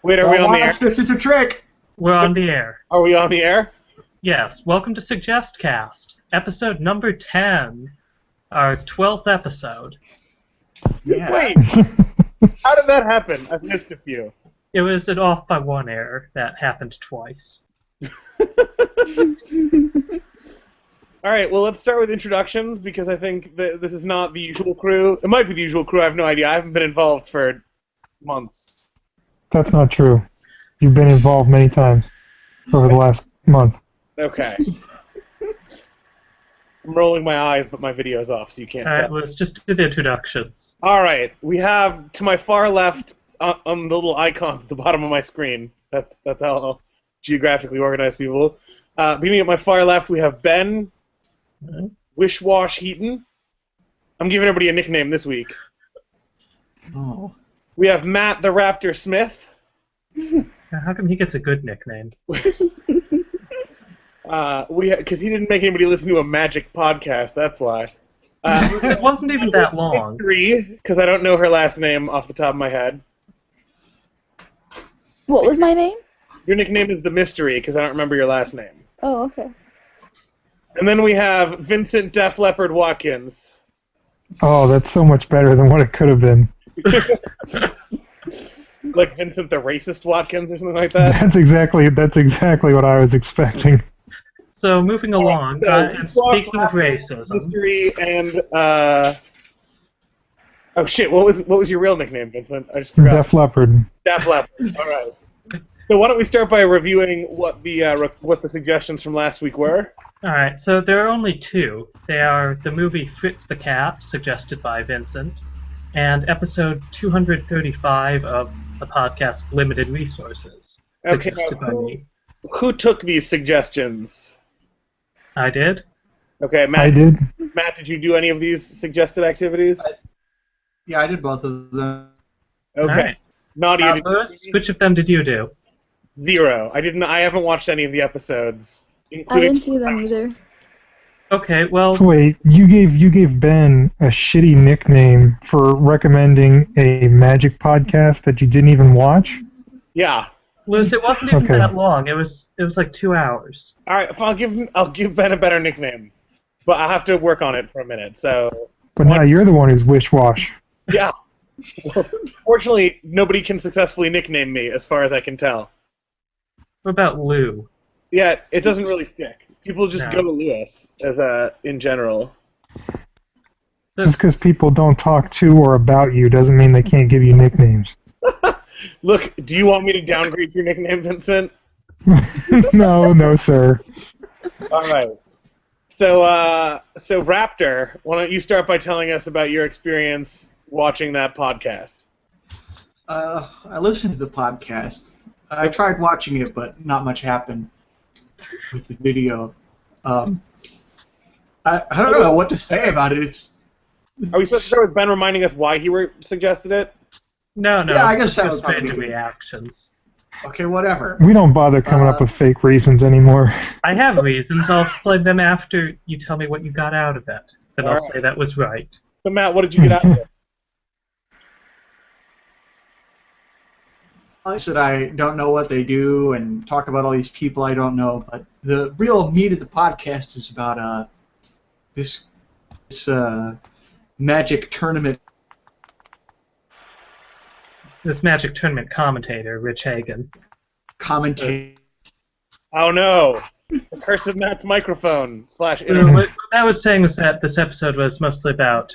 Wait, are we on the air? This is a trick. We're on the air. Are we on the air? Yes. Welcome to SuggestCast, episode number 10, our 12th episode. Yeah. Wait, how did that happen? I've missed a few. It was an off by one error that happened twice. All right, well, let's start with introductions because I think that this is not the usual crew. It might be the usual crew. I have no idea. I haven't been involved for months. That's not true. You've been involved many times over the last month. Okay. I'm rolling my eyes, but my video's off, so you can't All right, tell. let's just do the introductions. All right, we have to my far left on the little icons at the bottom of my screen. That's how I'll geographically organize people. Beginning at my far left, we have Ben Wishwash Heaton. I'm giving everybody a nickname this week. Oh. We have Matt the Raptor Smith. How come he gets a good nickname? Because he didn't make anybody listen to a Magic podcast. That's why. It wasn't even that long. Because I don't know her last name off the top of my head. What was my name? Your nickname is the Mystery because I don't remember your last name. Oh, okay. And then we have Vincent Def Leppard Watkins. Oh, that's so much better than what it could have been. Like Vincent the Racist Watkins or something like that? That's exactly what I was expecting. So, moving along, and speaking of racism... Mystery and, oh shit, what was your real nickname, Vincent? I just forgot. Def Leppard. Def Leppard, alright. So why don't we start by reviewing what the suggestions from last week were? Alright, so there are only two. They are the movie Fritz the Cat, suggested by Vincent, and episode 235 of the podcast Limited Resources, suggested by me. Who took these suggestions? I did. Okay, Matt. I did. Matt, did you do any of these suggested activities? Yeah, I did both of them. Okay. Right. Nadia, Lewis, which of them did you do? 0. I haven't watched any of the episodes. I didn't do them either. Okay, well... So wait, you gave Ben a shitty nickname for recommending a Magic podcast that you didn't even watch? Yeah. Lewis, it wasn't even that long. It was like 2 hours. All right, I'll give Ben a better nickname, but I'll have to work on it for a minute. So. But now you're the one who's wish-wash. Yeah. Fortunately, nobody can successfully nickname me, as far as I can tell. What about Lou? Yeah, it doesn't really stick. People just go to Lewis in general. Just because people don't talk to or about you doesn't mean they can't give you nicknames. Look, do you want me to downgrade your nickname, Vincent? No, sir. All right. So Raptor, why don't you start by telling us about your experience watching that podcast? I listened to the podcast. I tried watching it, but not much happened with the video. I don't know what to say about it. Are we supposed to start with Ben reminding us why he suggested it? No. Yeah, I guess that was probably the reactions. Okay, whatever. We don't bother coming up with fake reasons anymore. I have reasons. I'll explain them after you tell me what you got out of it. Then I'll say that was right. So Matt, what did you get out of it? I said I don't know what they do and talk about all these people I don't know, but the real meat of the podcast is about this Magic tournament. This Magic tournament commentator, Rich Hagan. Commentate. Oh no! The curse of Matt's microphone / What internet. I was saying was that this episode was mostly about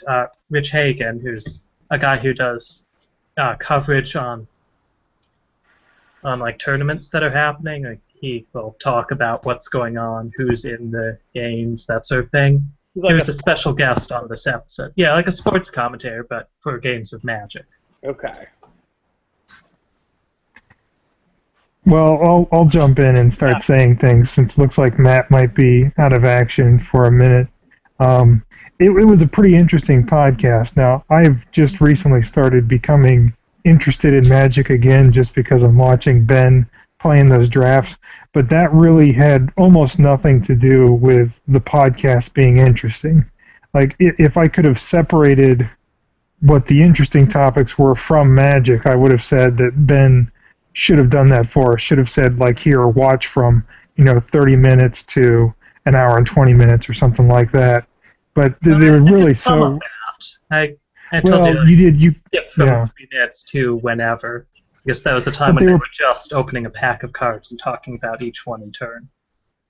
Rich Hagan, who's a guy who does coverage on like tournaments that are happening. Like he will talk about what's going on, who's in the games, that sort of thing. He was a special guest on this episode. Yeah, like a sports commentator, but for games of Magic. Okay. Well, I'll jump in and start saying things since it looks like Matt might be out of action for a minute. It was a pretty interesting podcast. Now, I've just recently started becoming interested in Magic again just because I'm watching Ben playing those drafts, but that really had almost nothing to do with the podcast being interesting. Like, if I could have separated what the interesting topics were from Magic, I would have said that Ben should have done that for us. Should have said, like, here, watch from, 30 minutes to an hour and 20 minutes or something like that. But they were really so... I told you from 3 minutes to whenever. Because that was the time when they were just opening a pack of cards and talking about each one in turn.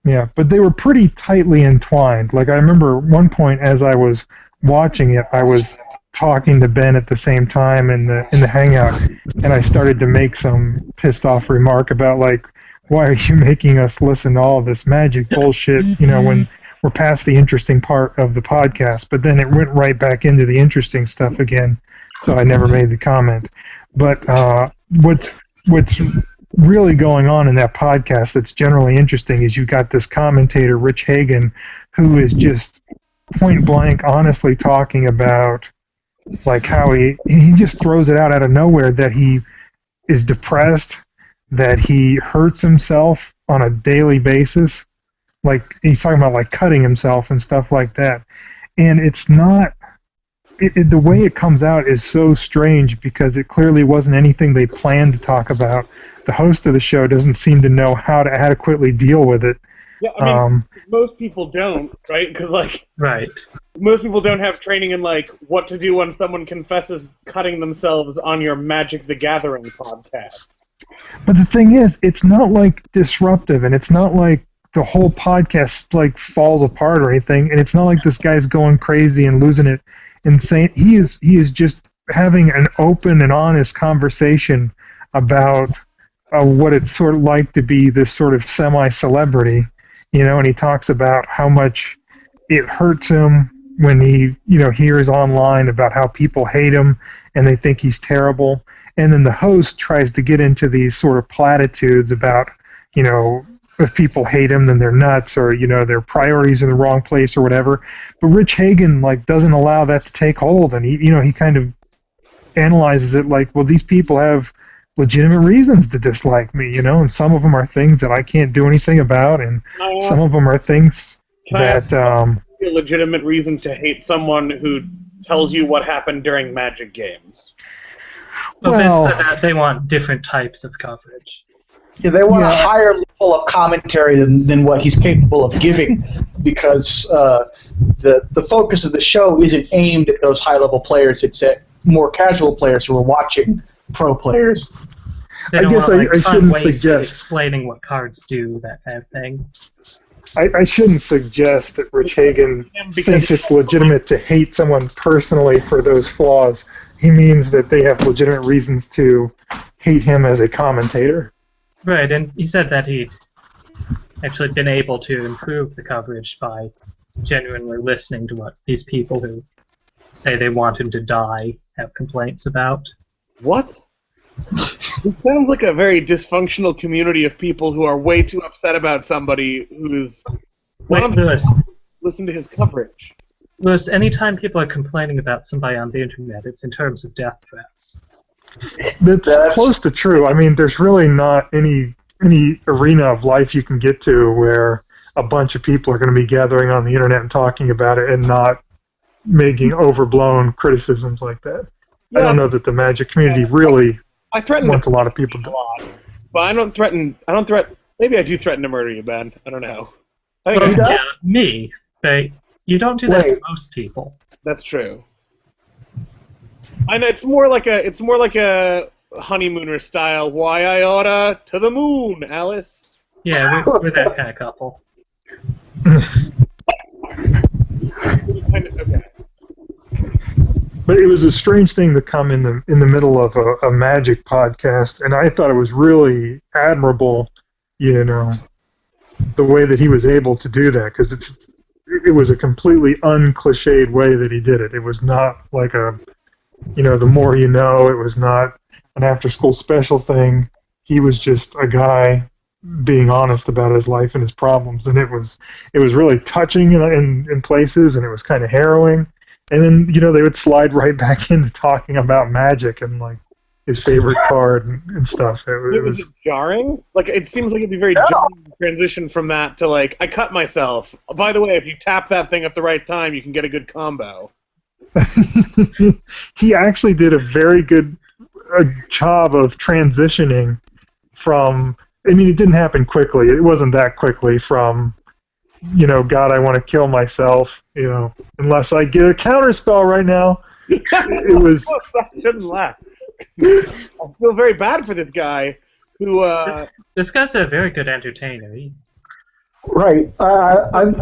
Yeah, but they were pretty tightly entwined. Like, I remember one point as I was watching it, I was talking to Ben at the same time in the hangout, and I started to make some pissed off remark about, like, why are you making us listen to all this magic bullshit, when we're past the interesting part of the podcast. But then it went right back into the interesting stuff again, so I never made the comment. But what's really going on in that podcast that's generally interesting is you've got this commentator, Rich Hagan, who is just point blank honestly talking about, like, how he just throws it out of nowhere that he is depressed, that he hurts himself on a daily basis. Like, he's talking about, like, cutting himself and stuff like that. And it's not... the way it comes out is so strange because it clearly wasn't anything they planned to talk about. The host of the show doesn't seem to know how to adequately deal with it. Yeah, I mean, most people don't, right? Because, like... Right. Most people don't have training in, like, what to do when someone confesses cutting themselves on your Magic the Gathering podcast. But the thing is, it's not, like, disruptive, and it's not like the whole podcast, like, falls apart or anything, and it's not like this guy's going crazy and losing it insane. He is just having an open and honest conversation about what it's sort of like to be this sort of semi-celebrity, and he talks about how much it hurts him when he, hears online about how people hate him and they think he's terrible. And then the host tries to get into these sort of platitudes about, if people hate him, then they're nuts, or, their priorities are in the wrong place or whatever. But Rich Hagan, like, doesn't allow that to take hold, and he kind of analyzes it like, well, these people have legitimate reasons to dislike me, and some of them are things that I can't do anything about, and some of them are things that... a legitimate reason to hate someone who tells you what happened during Magic games? Well, they want different types of coverage. Yeah, they want a higher level of commentary than what he's capable of giving, because the focus of the show isn't aimed at those high-level players. It's at more casual players who are watching pro players. I guess I shouldn't suggest explaining what cards do, that kind of thing. I shouldn't suggest that Rich Hagan thinks it's legitimate to hate someone personally for those flaws. He means that they have legitimate reasons to hate him as a commentator. Right, and he said that he'd actually been able to improve the coverage by genuinely listening to what these people who say they want him to die have complaints about. What? It sounds like a very dysfunctional community of people who are way too upset about somebody who's... Like Lewis. Listen to his coverage. Lewis, anytime people are complaining about somebody on the internet, it's in terms of death threats. That's close to true. I mean, there's really not any arena of life you can get to where a bunch of people are going to be gathering on the internet and talking about it and not making overblown criticisms like that. Yeah, I don't know that the Magic community really wants a lot of people to. But I don't threaten. Maybe I do threaten to murder you, Ben. I don't know. Me, but you don't do that to most people. That's true. I know it's more like a honeymooner style. Why I oughta to the moon, Alice. Yeah, we're that kind of couple. Okay. But it was a strange thing to come in the middle of a Magic podcast, and I thought it was really admirable, the way that he was able to do that, because it was a completely uncliched way that he did it. It was not like the more you know. It was not an after-school special thing. He was just a guy being honest about his life and his problems, and it was really touching in places, and it was kind of harrowing. And then, they would slide right back into talking about Magic and, like, his favorite card and stuff. It was jarring? Like, it seems like it'd be very jarring to transition from that to, like, I cut myself. By the way, if you tap that thing at the right time, you can get a good combo. He actually did a very good job of transitioning from, I mean, it didn't happen quickly. It wasn't that quickly from, God, I want to kill myself, unless I get a counterspell right now. It was... I shouldn't laugh. I feel very bad for this guy who... This guy's a very good entertainer. Right. I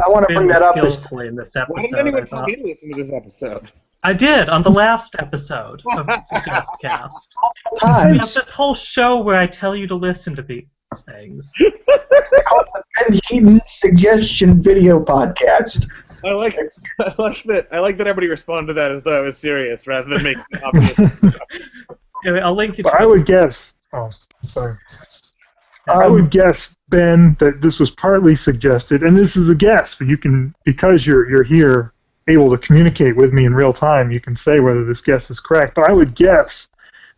want to bring that up. In this episode, why didn't anyone tell me to listen to this episode? I did, on the last episode of SuggestCast. We have this whole show where I tell you to listen to these things. It's called the Ben Heaton Suggestion Video Podcast. I like that everybody responded to that as though it was serious rather than making it obvious. Anyway, I'll link it. I would guess. Oh, sorry. I would guess, Ben, that this was partly suggested, and this is a guess, but you can, because you're here, able to communicate with me in real time, you can say whether this guess is correct. But I would guess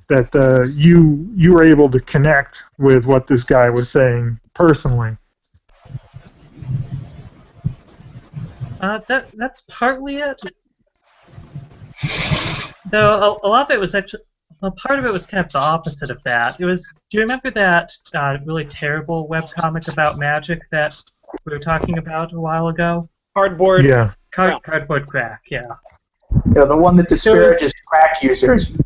that you were able to connect with what this guy was saying personally. That's partly it. Though a lot of it was actually. Well, part of it was kind of the opposite of that. It was. Do you remember that really terrible webcomic about magic that we were talking about a while ago? Cardboard. Yeah. Cardboard crack. Yeah. Yeah, the one that disparages crack users.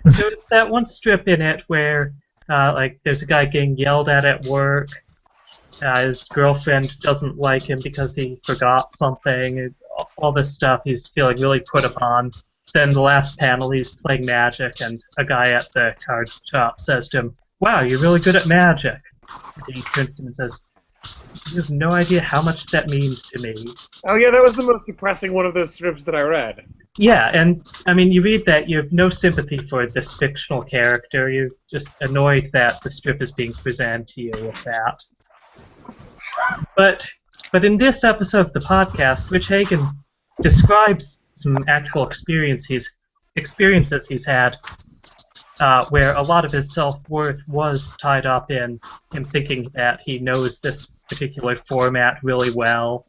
There was that one strip in it where, there's a guy getting yelled at work. His girlfriend doesn't like him because he forgot something. All this stuff. He's feeling really put upon. Then the last panel, he's playing magic, and a guy at the card shop says to him, "Wow, you're really good at magic." And he turns to him and says, "You have no idea how much that means to me." Oh yeah, that was the most depressing one of those strips that I read. Yeah, and I mean, you read that, you have no sympathy for this fictional character. You're just annoyed that the strip is being presented to you with that. But in this episode of the podcast, Rich Hagan describes some actual experiences he's had, where a lot of his self-worth was tied up in him thinking that he knows this particular format really well,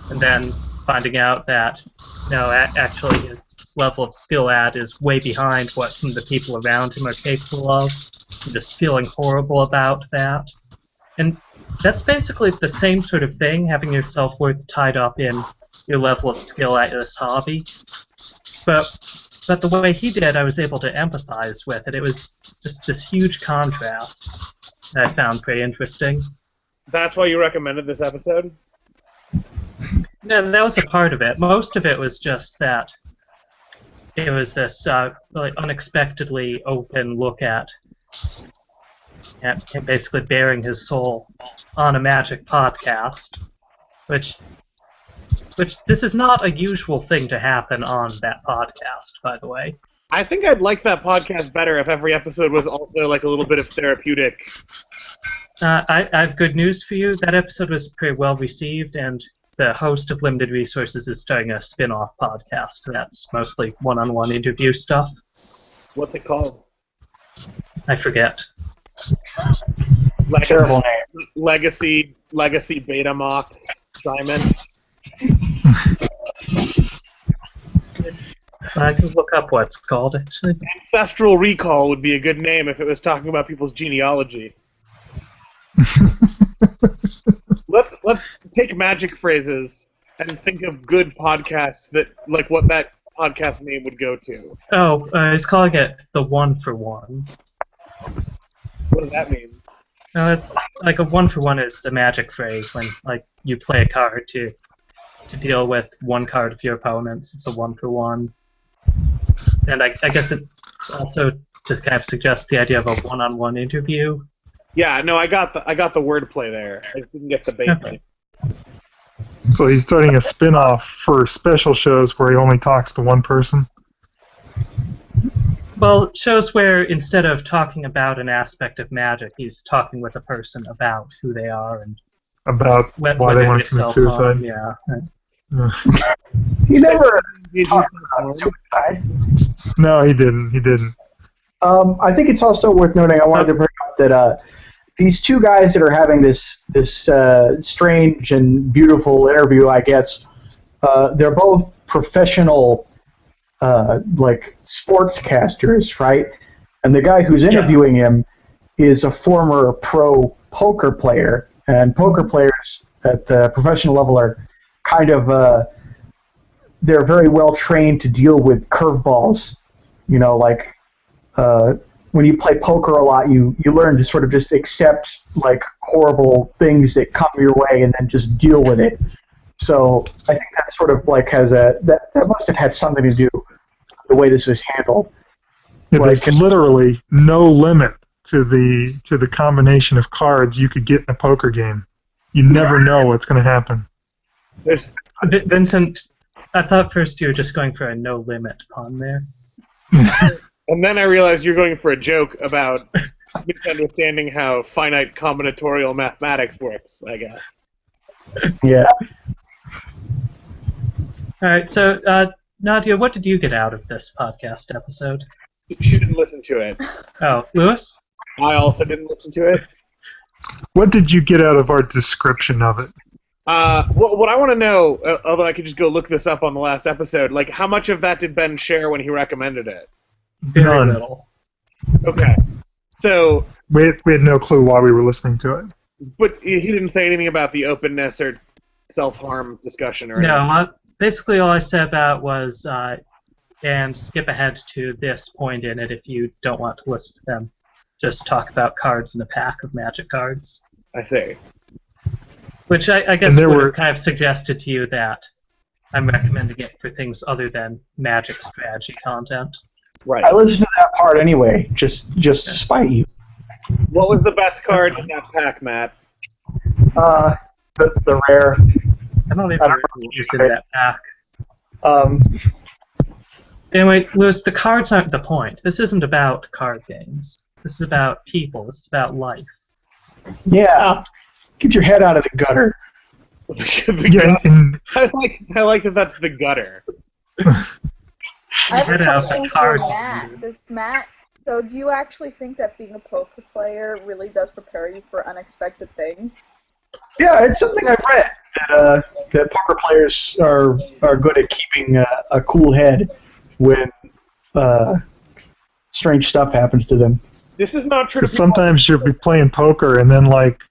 and then finding out that no, actually his level of skill at is way behind what some of the people around him are capable of, and just feeling horrible about that. And that's basically the same sort of thing, having your self-worth tied up in your level of skill at this hobby. But the way he did, I was able to empathize with it. It was just this huge contrast that I found pretty interesting. That's why you recommended this episode? No, that was a part of it. Most of it was just that it was this really unexpectedly open look at him basically bearing his soul on a magic podcast, which this is not a usual thing to happen on that podcast, by the way. I think I'd like that podcast better if every episode was also like a little bit of therapeutic. I have good news for you. That episode was pretty well received, and the host of Limited Resources is starting a spin-off podcast that's mostly one-on-one interview stuff. What's it called? I forget. Terrible name. Legacy Betamax Simon. I can look up what it's called, actually. Ancestral Recall would be a good name if it was talking about people's genealogy. Let's take magic phrases and think of good podcasts that, like, what that podcast name would go to. Oh, he's calling it the One for One. What does that mean? No, it's like a one for one is a magic phrase when, like, you play a card to deal with one card of your opponent's. It's a one for one. And I guess it's also to kind of suggest the idea of a one-on-one interview. Yeah, no, I got the wordplay there. I didn't get the bait. Okay. So he's starting a spin-off for special shows where he only talks to one person? Well, shows where instead of talking about an aspect of magic, he's talking with a person about who they are and about why they want to commit suicide. Yeah. He never talked about suicide. No, he didn't. I think it's also worth noting, I wanted to bring up that these two guys that are having this strange and beautiful interview, I guess, they're both professional like sportscasters, right? And the guy who's interviewing him is a former pro poker player, and poker players at the professional level are kind of they're very well trained to deal with curveballs. You know, like when you play poker a lot, you learn to sort of just accept like horrible things that come your way and then just deal with it. So I think that sort of like that must have had something to do with the way this was handled. Yeah, there's literally no limit to the combination of cards you could get in a poker game. You never know what's going to happen. Vincent, I thought first you were just going for a no limit pun there. And then I realized you're going for a joke about misunderstanding how finite combinatorial mathematics works, I guess. Yeah. All right, so Nadia, what did you get out of this podcast episode? She didn't listen to it. Oh, Lewis? I also didn't listen to it. What did you get out of our description of it? What I want to know, although I could just go look this up on the last episode, like how much of that did Ben share when he recommended it? Very little. Okay. So we had no clue why we were listening to it. But he didn't say anything about the openness or self-harm discussion or anything. No, basically all I said about was, and skip ahead to this point in it if you don't want to listen to them. Just talk about cards in a pack of Magic cards. I see. Which I guess would have kind of suggested to you that I'm recommending it for things other than Magic strategy content. Right. I listened to that part anyway, just to spite you. What was the best card in that pack, Matt? The rare. I don't even remember what was in that pack. Um. Anyway, Lewis, the cards aren't the point. This isn't about card games. This is about people. This is about life. Yeah. Get your head out of the gutter. I like that that's the gutter. I have a question for Matt. So do you actually think that being a poker player really does prepare you for unexpected things? Yeah, it's something I've read, that poker players are good at keeping a cool head when strange stuff happens to them. This is not true. Sometimes you'll be playing poker and then like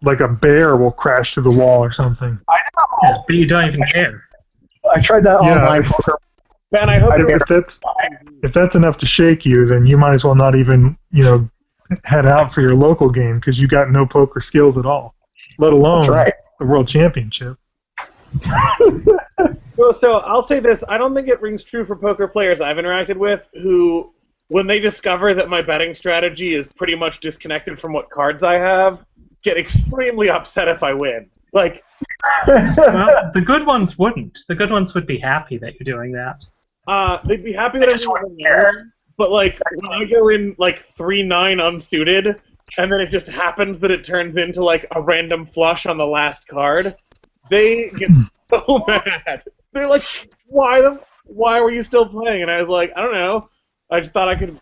a bear will crash through the wall or something. I know. Yeah, but you don't even care. I tried that online poker. Ben, I hope if that's enough to shake you, then you might as well not even head out for your local game because you got no poker skills at all, let alone the World Championship. So I'll say this: I don't think it rings true for poker players I've interacted with who, when they discover that my betting strategy is pretty much disconnected from what cards I have, get extremely upset if I win. Like, well, the good ones wouldn't. The good ones would be happy that you're doing that. They'd be happy that I'm winning, but like when I go in like 3-9 unsuited, and then it just happens that it turns into like a random flush on the last card, they get so mad. They're like, why were you still playing? And I was like, I don't know. I just thought I could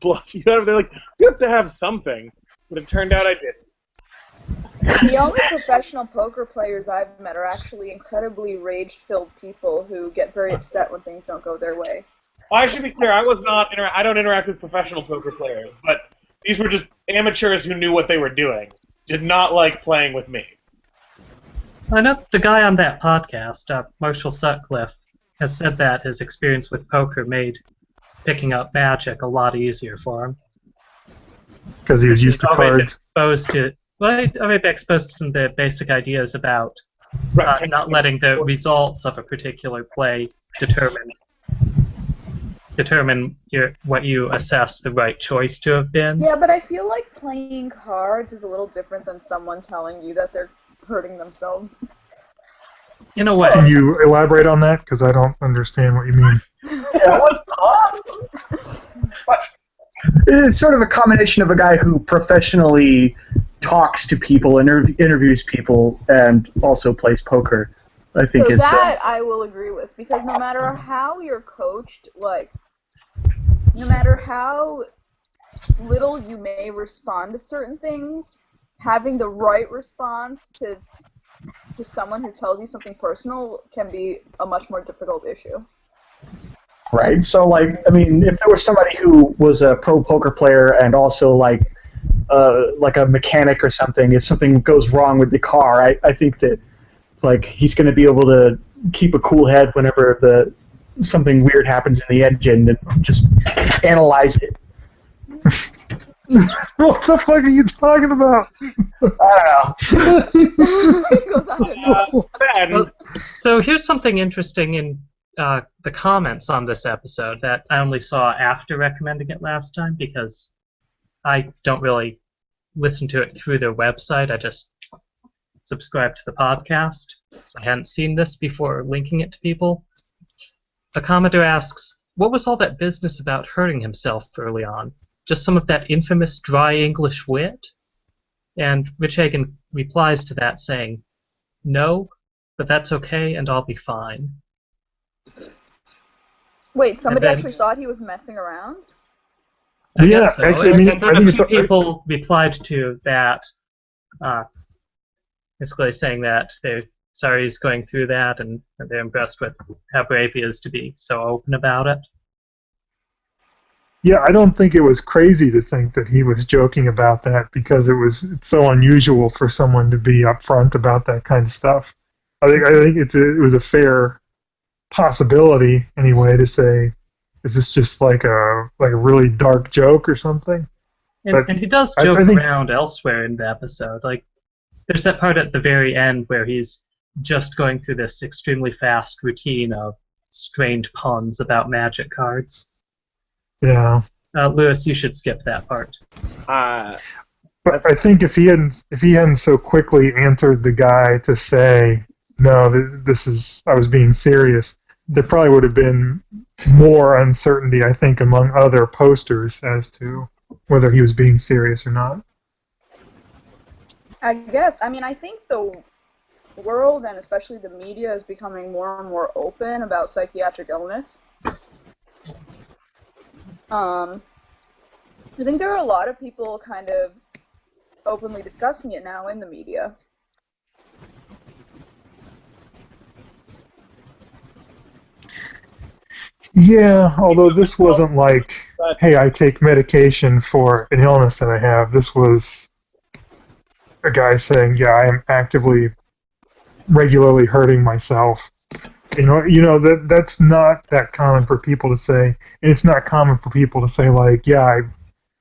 bluff you out of. They're like, you have to have something, but it turned out I didn't. The only professional poker players I've met are actually incredibly rage-filled people who get very upset when things don't go their way. I should be clear, I don't interact with professional poker players, but these were just amateurs who knew what they were doing. Did not like playing with me. I know the guy on that podcast, Marshall Sutcliffe, has said that his experience with poker made picking up Magic a lot easier for him. Because he was used to cards. I've been exposed to some of the basic ideas about not letting the results of a particular play determine what you assess the right choice to have been. Yeah, but I feel like playing cards is a little different than someone telling you that they're hurting themselves. In a way. Can you elaborate on that? Because I don't understand what you mean. Yeah, it's sort of a combination of a guy who professionally talks to people, interviews people, and also plays poker. I think so it's that I will agree with, because no matter how you're coached, like no matter how little you may respond to certain things, having the right response to someone who tells you something personal can be a much more difficult issue. Right. So, like, I mean, if there was somebody who was a pro poker player and also, like, like a mechanic or something. If something goes wrong with the car, I think that like he's going to be able to keep a cool head whenever something weird happens in the engine and just analyze it. What the fuck are you talking about? I don't know. It goes on and on. So here's something interesting in the comments on this episode that I only saw after recommending it last time because I don't really listen to it through their website. I just subscribe to the podcast. So I hadn't seen this before linking it to people. A commenter asks, what was all that business about hurting himself early on? Just some of that infamous dry English wit? And Rich Hagen replies to that saying, no, but that's okay and I'll be fine. Wait, somebody then- actually thought he was messing around? I Yeah, guess so. actually, I mean, And then I think a few it's- people replied to that, basically saying that they're sorry he's going through that and they're impressed with how brave he is to be so open about it. Yeah, I don't think it was crazy to think that he was joking about that because it's so unusual for someone to be upfront about that kind of stuff. I think it was a fair possibility anyway to say, is this just like a really dark joke or something? And he does I joke think- around elsewhere in the episode. Like, there's that part at the very end where he's just going through this extremely fast routine of strained puns about magic cards. Yeah. Lewis, you should skip that part. But I think if he hadn't so quickly answered the guy to say, no, I was being serious, there probably would have been more uncertainty, I think, among other posters as to whether he was being serious or not. I guess. I mean, I think the world, and especially the media, is becoming more and more open about psychiatric illness. I think there are a lot of people kind of openly discussing it now in the media. Yeah, although this wasn't like, hey, I take medication for an illness that I have. This was a guy saying, yeah, I am actively, regularly hurting myself. That's not that common for people to say, and it's not common for people to say, like, yeah, I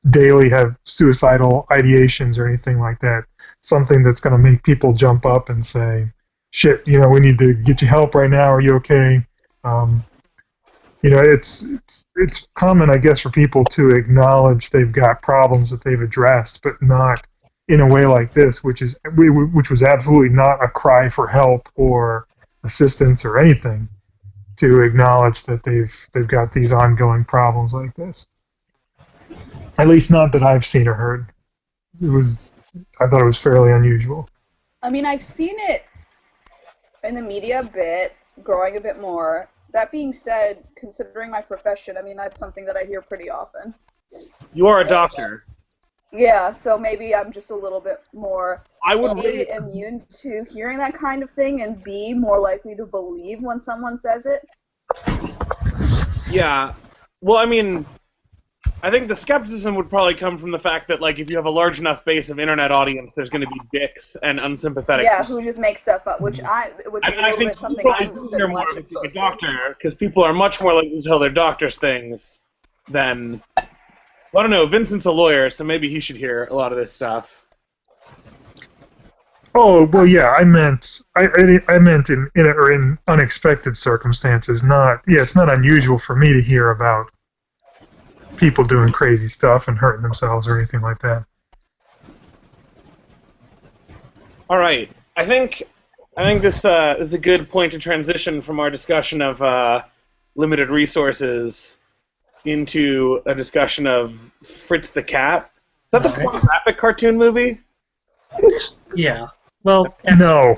daily have suicidal ideations or anything like that. Something that's going to make people jump up and say, shit, we need to get you help right now. Are you okay? It's common, I guess, for people to acknowledge they've got problems that they've addressed, but not in a way like this, which was absolutely not a cry for help or assistance or anything, to acknowledge that they've got these ongoing problems like this. At least not that I've seen or heard. I thought it was fairly unusual. I mean, I've seen it in the media a bit, growing a bit more. That being said, considering my profession, I mean, that's something that I hear pretty often. You are a doctor. Yeah, so maybe I'm just a little bit more A, immune to hearing that kind of thing, and B, more likely to believe when someone says it. Yeah. Well, I mean, I think the skepticism would probably come from the fact that, like, if you have a large enough base of internet audience, there's going to be dicks and unsympathetic. Yeah, who just make stuff up, which is a little bit something I'm been less a exposed to. doctor, because people are much more likely to tell their doctors things than. Well, I don't know. Vincent's a lawyer, so maybe he should hear a lot of this stuff. Oh well, yeah. I meant in unexpected circumstances. It's not unusual for me to hear about people doing crazy stuff and hurting themselves or anything like that. All right. I think this is a good point to transition from our discussion of limited resources into a discussion of Fritz the Cat. Is that the pornographic cartoon movie? Yeah. Well, No.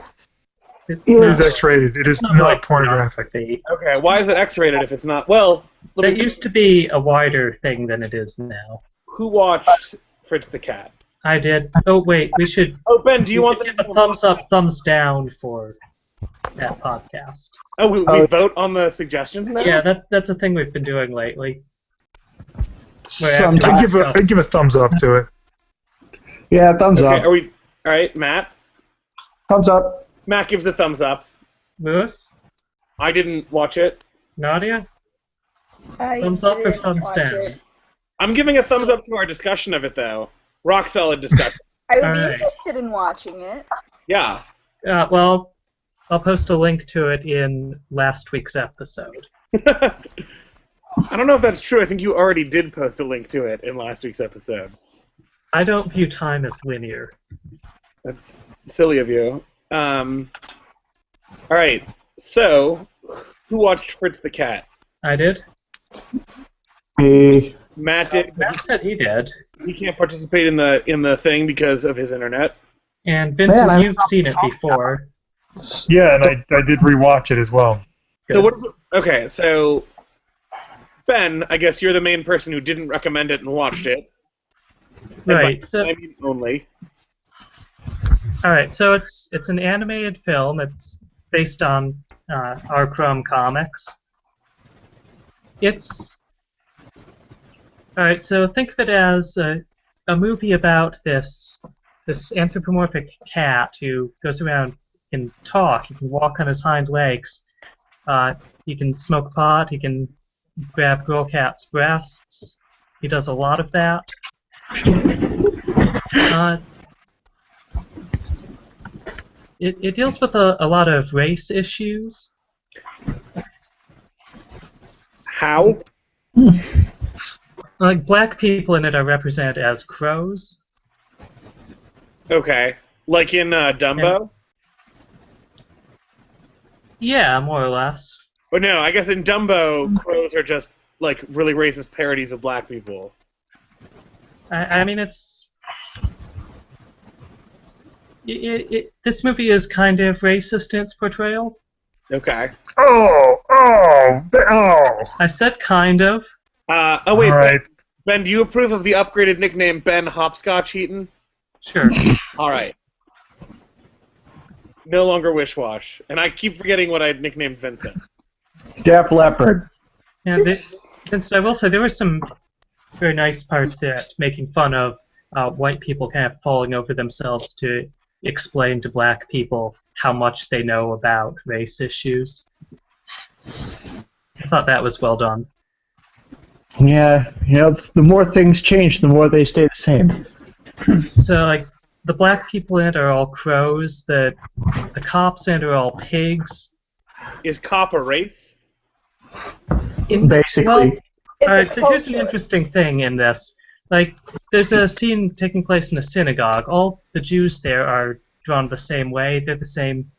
It is X-rated. It is not not like pornographic. Okay, why is it X-rated if it's not? Well, That used to be a wider thing than it is now. who watched Fritz the Cat? I did. Oh, wait, we should Oh, Ben, do you want give a thumbs up, thumbs down for that podcast. Oh, we vote on the suggestions now? Yeah, that's a thing we've been doing lately. Sometimes. I'd give a thumbs up to it. Yeah, thumbs Okay, up. are we... All right, Matt? Thumbs up. Matt gives a thumbs up. Lewis? I didn't watch it. Nadia? I Thumbs up or didn't thumbs watch down? it. I'm giving a thumbs up to our discussion of it, though. Rock solid discussion. I would be Alright. interested in watching it. Yeah. Well, I'll post a link to it in last week's episode. I don't know if that's true. I think you already did post a link to it in last week's episode. I don't view time as linear. That's silly of you. All right. So, who watched Fritz the Cat? I did. Me. Matt did. Matt said he did. He can't participate in the thing because of his internet. And Vincent, Man, you've seen it before. Yeah, and I did rewatch it as well. So Good. what is it? Okay, so Ben, I guess you're the main person who didn't recommend it and watched it. Right. So, I mean only. all right. So it's an animated film. It's based on our Chrome comics. It's all right. So think of it as a movie about this anthropomorphic cat who goes around, he can talk, he can walk on his hind legs, he can smoke pot, he can grab girl cats' breasts. He does a lot of that. It deals with a lot of race issues. How? Like black people in it are represented as crows. Okay. Like in Dumbo? Yeah, more or less. But no, I guess in Dumbo, crows are just like really racist parodies of black people. I mean, this movie is kind of racist in its portrayals. Okay. Oh. I said kind of. Oh wait, All right. Ben, do you approve of the upgraded nickname Ben Hopscotch Heaton? Sure. All right. No longer Wishwash, and I keep forgetting what I nicknamed Vincent. Def Leppard. Yeah, Vincent, I will say there were some very nice parts at making fun of white people kind of falling over themselves to explain to black people how much they know about race issues. I thought that was well done. Yeah, the more things change, the more they stay the same. So, like, the black people in it are all crows, the cops in it are all pigs. Is cop a race? Basically. Well, It's alright, a so here's an culture. interesting thing in this. Like, there's a scene taking place in a synagogue. All the Jews there are drawn the same way. They're the same.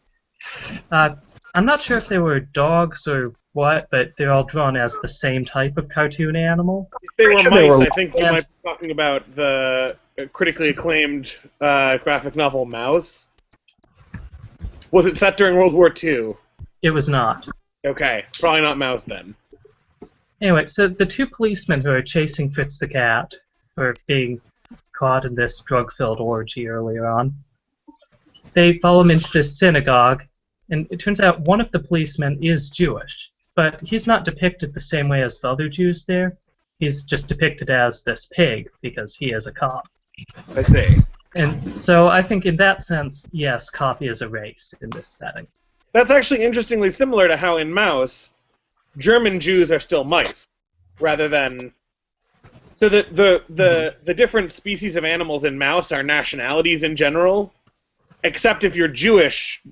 I'm not sure if they were dogs or what, but they're all drawn as the same type of cartoon animal. If they were Sure mice, they were- I think we might be talking about the critically acclaimed graphic novel Mouse. Was it set during World War II? It was not. Okay, probably not Mouse then. Anyway, so the two policemen who are chasing Fritz the Cat for being caught in this drug-filled orgy earlier on, they follow him into this synagogue, and it turns out one of the policemen is Jewish, but he's not depicted the same way as the other Jews there. He's just depicted as this pig because he is a cop. I see. And so I think in that sense, yes, cop is a race in this setting. That's actually interestingly similar to how in Mouse, German Jews are still mice, rather than. So the different species of animals in Mouse are nationalities in general, except if you're Jewish,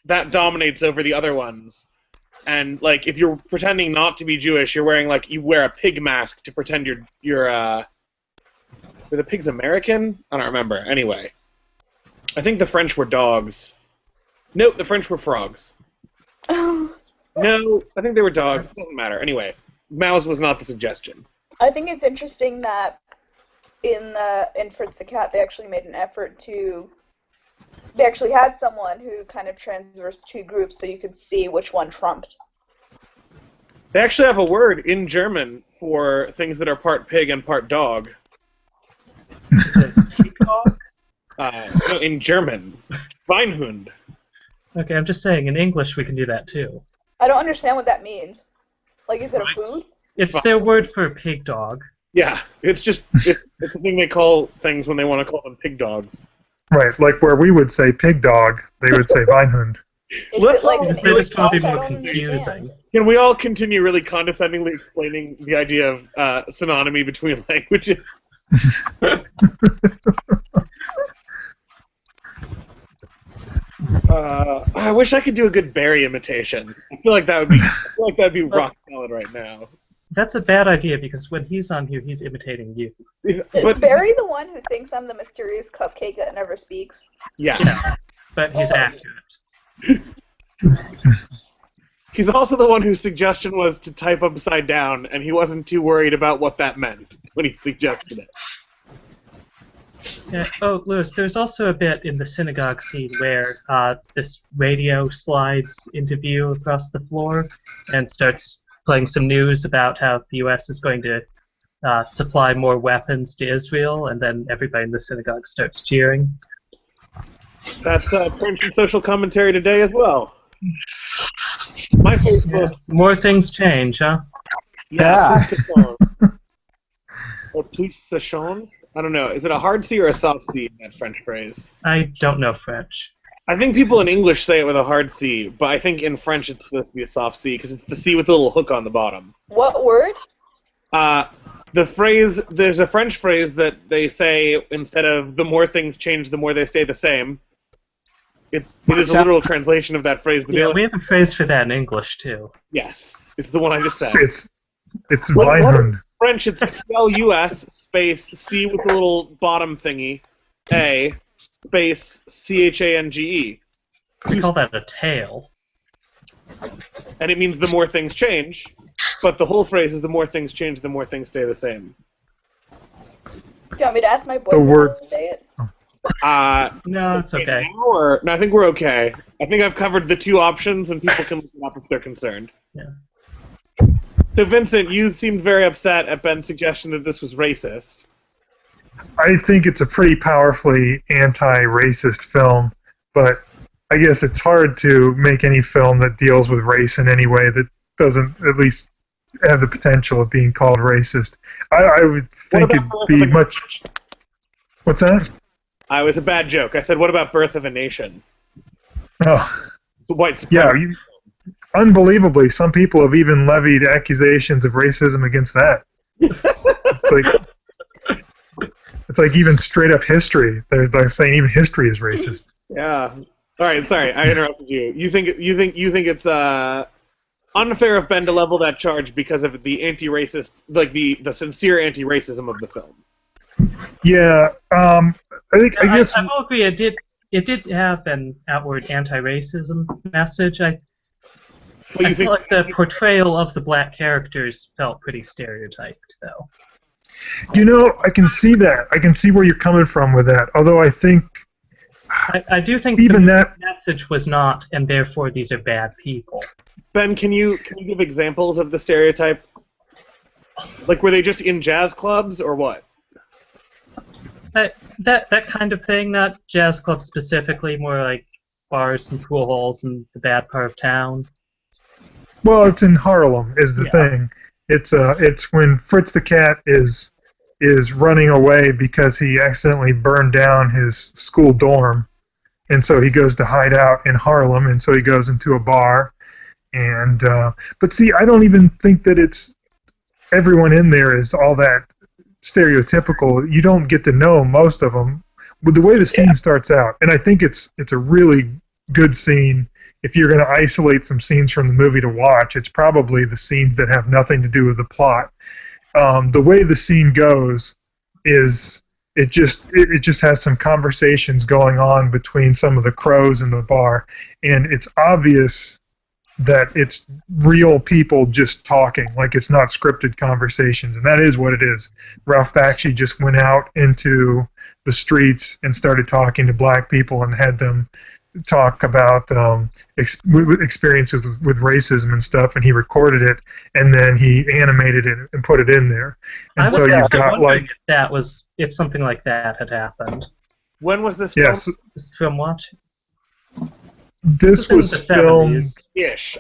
that dominates over the other ones. And like if you're pretending not to be Jewish, you're wearing like you wear a pig mask to pretend you're were the pigs American? I don't remember. Anyway, I think the French were dogs. Nope, the French were frogs. No, I think they were dogs. It doesn't matter. Anyway, Mouse was not the suggestion. I think it's interesting that in Fritz the Cat they actually made an effort to. They actually had someone who kind of transversed two groups so you could see which one trumped. They actually have a word in German for things that are part pig and part dog. Peacock? No, in German, Schweinhund. Okay, I'm just saying, in English we can do that too. I don't understand what that means. Like, is it a food? It's their word for pig dog. Yeah, it's the thing they call things when they want to call them pig dogs. Right, like where we would say pig dog, they would say Weinhund. Is it like an They just want to insult? be I more don't confusing. understand. Can we all continue really condescendingly explaining the idea of synonymy between languages? I wish I could do a good Barry imitation. I feel like that'd be rock solid right now. That's a bad idea because when he's on here, he's imitating you. Is But Barry the one who thinks I'm the mysterious cupcake that never speaks? yeah, But he's accurate. he's also the one whose suggestion was to type upside down, and he wasn't too worried about what that meant when he suggested it. Yeah. Oh, Lewis, there's also a bit in the synagogue scene where this radio slides into view across the floor and starts playing some news about how the U.S. is going to supply more weapons to Israel, and then everybody in the synagogue starts cheering. That's print and social commentary today as well. My Facebook. More things change, huh? Yeah. Or plus sachon? I don't know. Is it a hard C or a soft C in that French phrase? I don't know French. I think people in English say it with a hard C, but I think in French it's supposed to be a soft C because it's the C with the little hook on the bottom. What word? The phrase, there's a French phrase that they say instead of the more things change, the more they stay the same. It is a literal translation of that phrase. But Yeah, we have a phrase for that in English, too. Yes, it's the one I just said. It's Weinhund. French, it's C-L-U-S space C with the little bottom thingy, A space C-H-A-N-G-E. We call that a tail. And it means the more things change, but the whole phrase is the more things change, the more things stay the same. Do you want me to ask my boyfriend word- to say it? No, it's okay. No, I think we're okay. I think I've covered the two options, and people can look it up if they're concerned. Yeah. So, Vincent, you seemed very upset at Ben's suggestion that this was racist. I think it's a pretty powerfully anti-racist film, but I guess it's hard to make any film that deals with race in any way that doesn't at least have the potential of being called racist. I would think it'd be much... What's that? It was a bad joke. I said, what about Birth of a Nation? Oh, The white yeah. supremacy. Unbelievably, some people have even levied accusations of racism against that. It's like even straight up history. They're saying even history is racist. Yeah. All right. Sorry, I interrupted you. You think it's unfair of Ben to level that charge because of the anti-racist, like the sincere anti-racism of the film. Yeah. I guess. I will agree. It did have an outward anti-racism message. I feel like the portrayal of the black characters felt pretty stereotyped, though. You know, I can see that. I can see where you're coming from with that. Although I think I do think even the message was not, and therefore these are bad people. Ben, can you give examples of the stereotype? Like, were they just in jazz clubs or what? That kind of thing, not jazz clubs specifically, more like bars and pool halls in the bad part of town. Well, it's in Harlem is the thing. It's when Fritz the Cat is running away because he accidentally burned down his school dorm, and so he goes to hide out in Harlem, and so he goes into a bar, and but see, I don't even think that it's everyone in there is all that stereotypical. You don't get to know most of them with the way the scene starts out, and I think it's a really good scene. If you're going to isolate some scenes from the movie to watch, it's probably the scenes that have nothing to do with the plot. The way the scene goes is it just has some conversations going on between some of the crows in the bar, and it's obvious that it's real people just talking, like it's not scripted conversations, and that is what it is. Ralph Bakshi just went out into the streets and started talking to black people and had them talk about experiences with racism and stuff, and he recorded it, and then he animated it and put it in there. And so you've got like if something like that had happened. When was this film? Yes, This film watch? this was in the filmed 70s. Ish.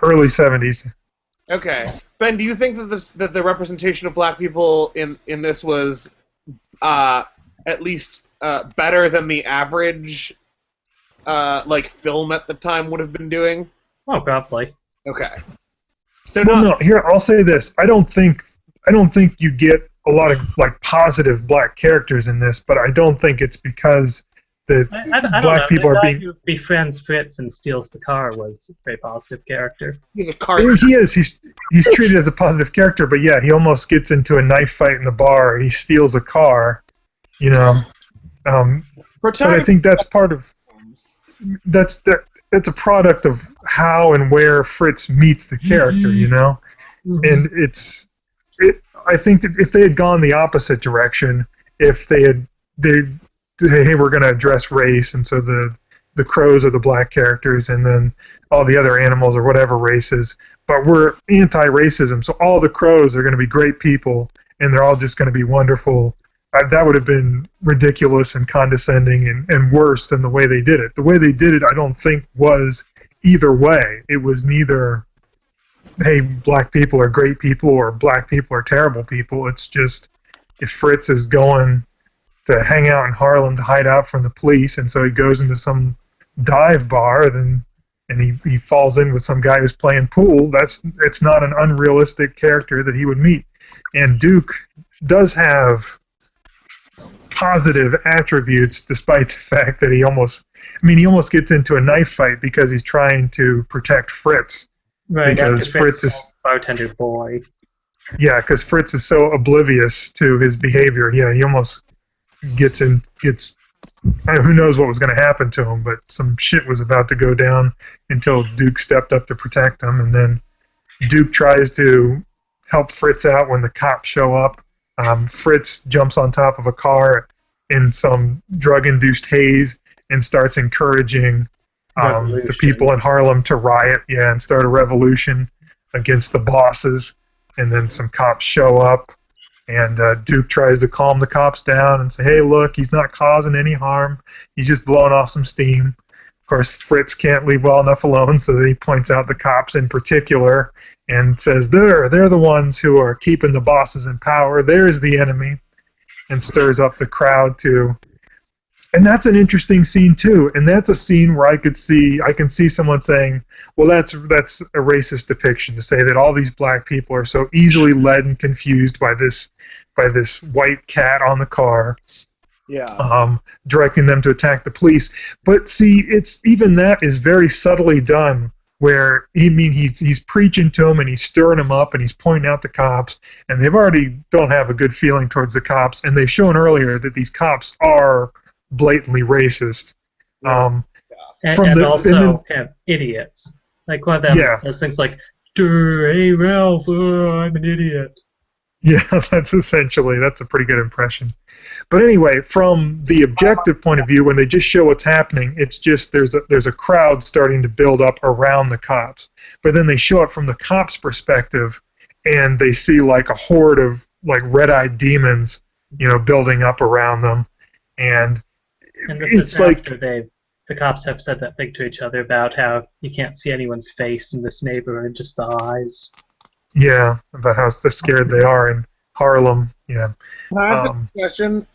early 70s. Okay, Ben, do you think that the representation of black people in this was at least better than the average like film at the time would have been doing? Oh, probably. Okay. So Well, no. Here, I'll say this: I don't think you get a lot of like positive black characters in this, but I don't think it's because the I don't black know. people The are guy being. who befriends Fritz and steals the car was a very positive character. he's a car. He is. He's treated as a positive character, but yeah, he almost gets into a knife fight in the bar. He steals a car, you know. But I think that's part of that's a product of how and where Fritz meets the character, you know. And I think that if they had gone the opposite direction, if they hey, we're going to address race, and so the crows are the black characters, and then all the other animals are whatever races, but we're anti-racism, so all the crows are going to be great people, and they're all just going to be wonderful. That would have been ridiculous and condescending and worse than the way they did it. The way they did it, I don't think, was either way. It was neither, hey, black people are great people or black people are terrible people. It's just, if Fritz is going to hang out in Harlem to hide out from the police, and so he goes into some dive bar, and he falls in with some guy who's playing pool, it's not an unrealistic character that he would meet. And Duke does have positive attributes, despite the fact that he almost gets into a knife fight because he's trying to protect Fritz. Right. Because Fritz is bartender boy. Yeah, because Fritz is so oblivious to his behavior. Yeah, he almost gets who knows what was going to happen to him, but some shit was about to go down until Duke stepped up to protect him, and then Duke tries to help Fritz out when the cops show up. Fritz jumps on top of a car in some drug-induced haze and starts encouraging the people in Harlem to riot, and start a revolution against the bosses. And then some cops show up, and Duke tries to calm the cops down and say, hey, look, he's not causing any harm. He's just blowing off some steam. Of course, Fritz can't leave well enough alone, so he points out the cops in particular and says, they're the ones who are keeping the bosses in power. There's the enemy, and stirs up the crowd too. And that's an interesting scene too. And that's a scene where I can see someone saying, well, that's a racist depiction, to say that all these black people are so easily led and confused by this white cat on the car. Yeah. Directing them to attack the police. But see, even that is very subtly done, where he's preaching to them and he's stirring them up and he's pointing out the cops, and they've already don't have a good feeling towards the cops, and they've shown earlier that these cops are blatantly racist. And also kind of idiots. Like one of them says things like, hey Ralph, I'm an idiot. Yeah, that's a pretty good impression. But anyway, from the objective point of view, when they just show what's happening, it's just there's a crowd starting to build up around the cops. But then they show it from the cops' perspective, and they see like a horde of like red-eyed demons, building up around them, and this it's is like after the cops have said that thing to each other about how you can't see anyone's face in this neighborhood, just the eyes. Yeah, about how scared they are in Harlem. Yeah. Can I ask a question?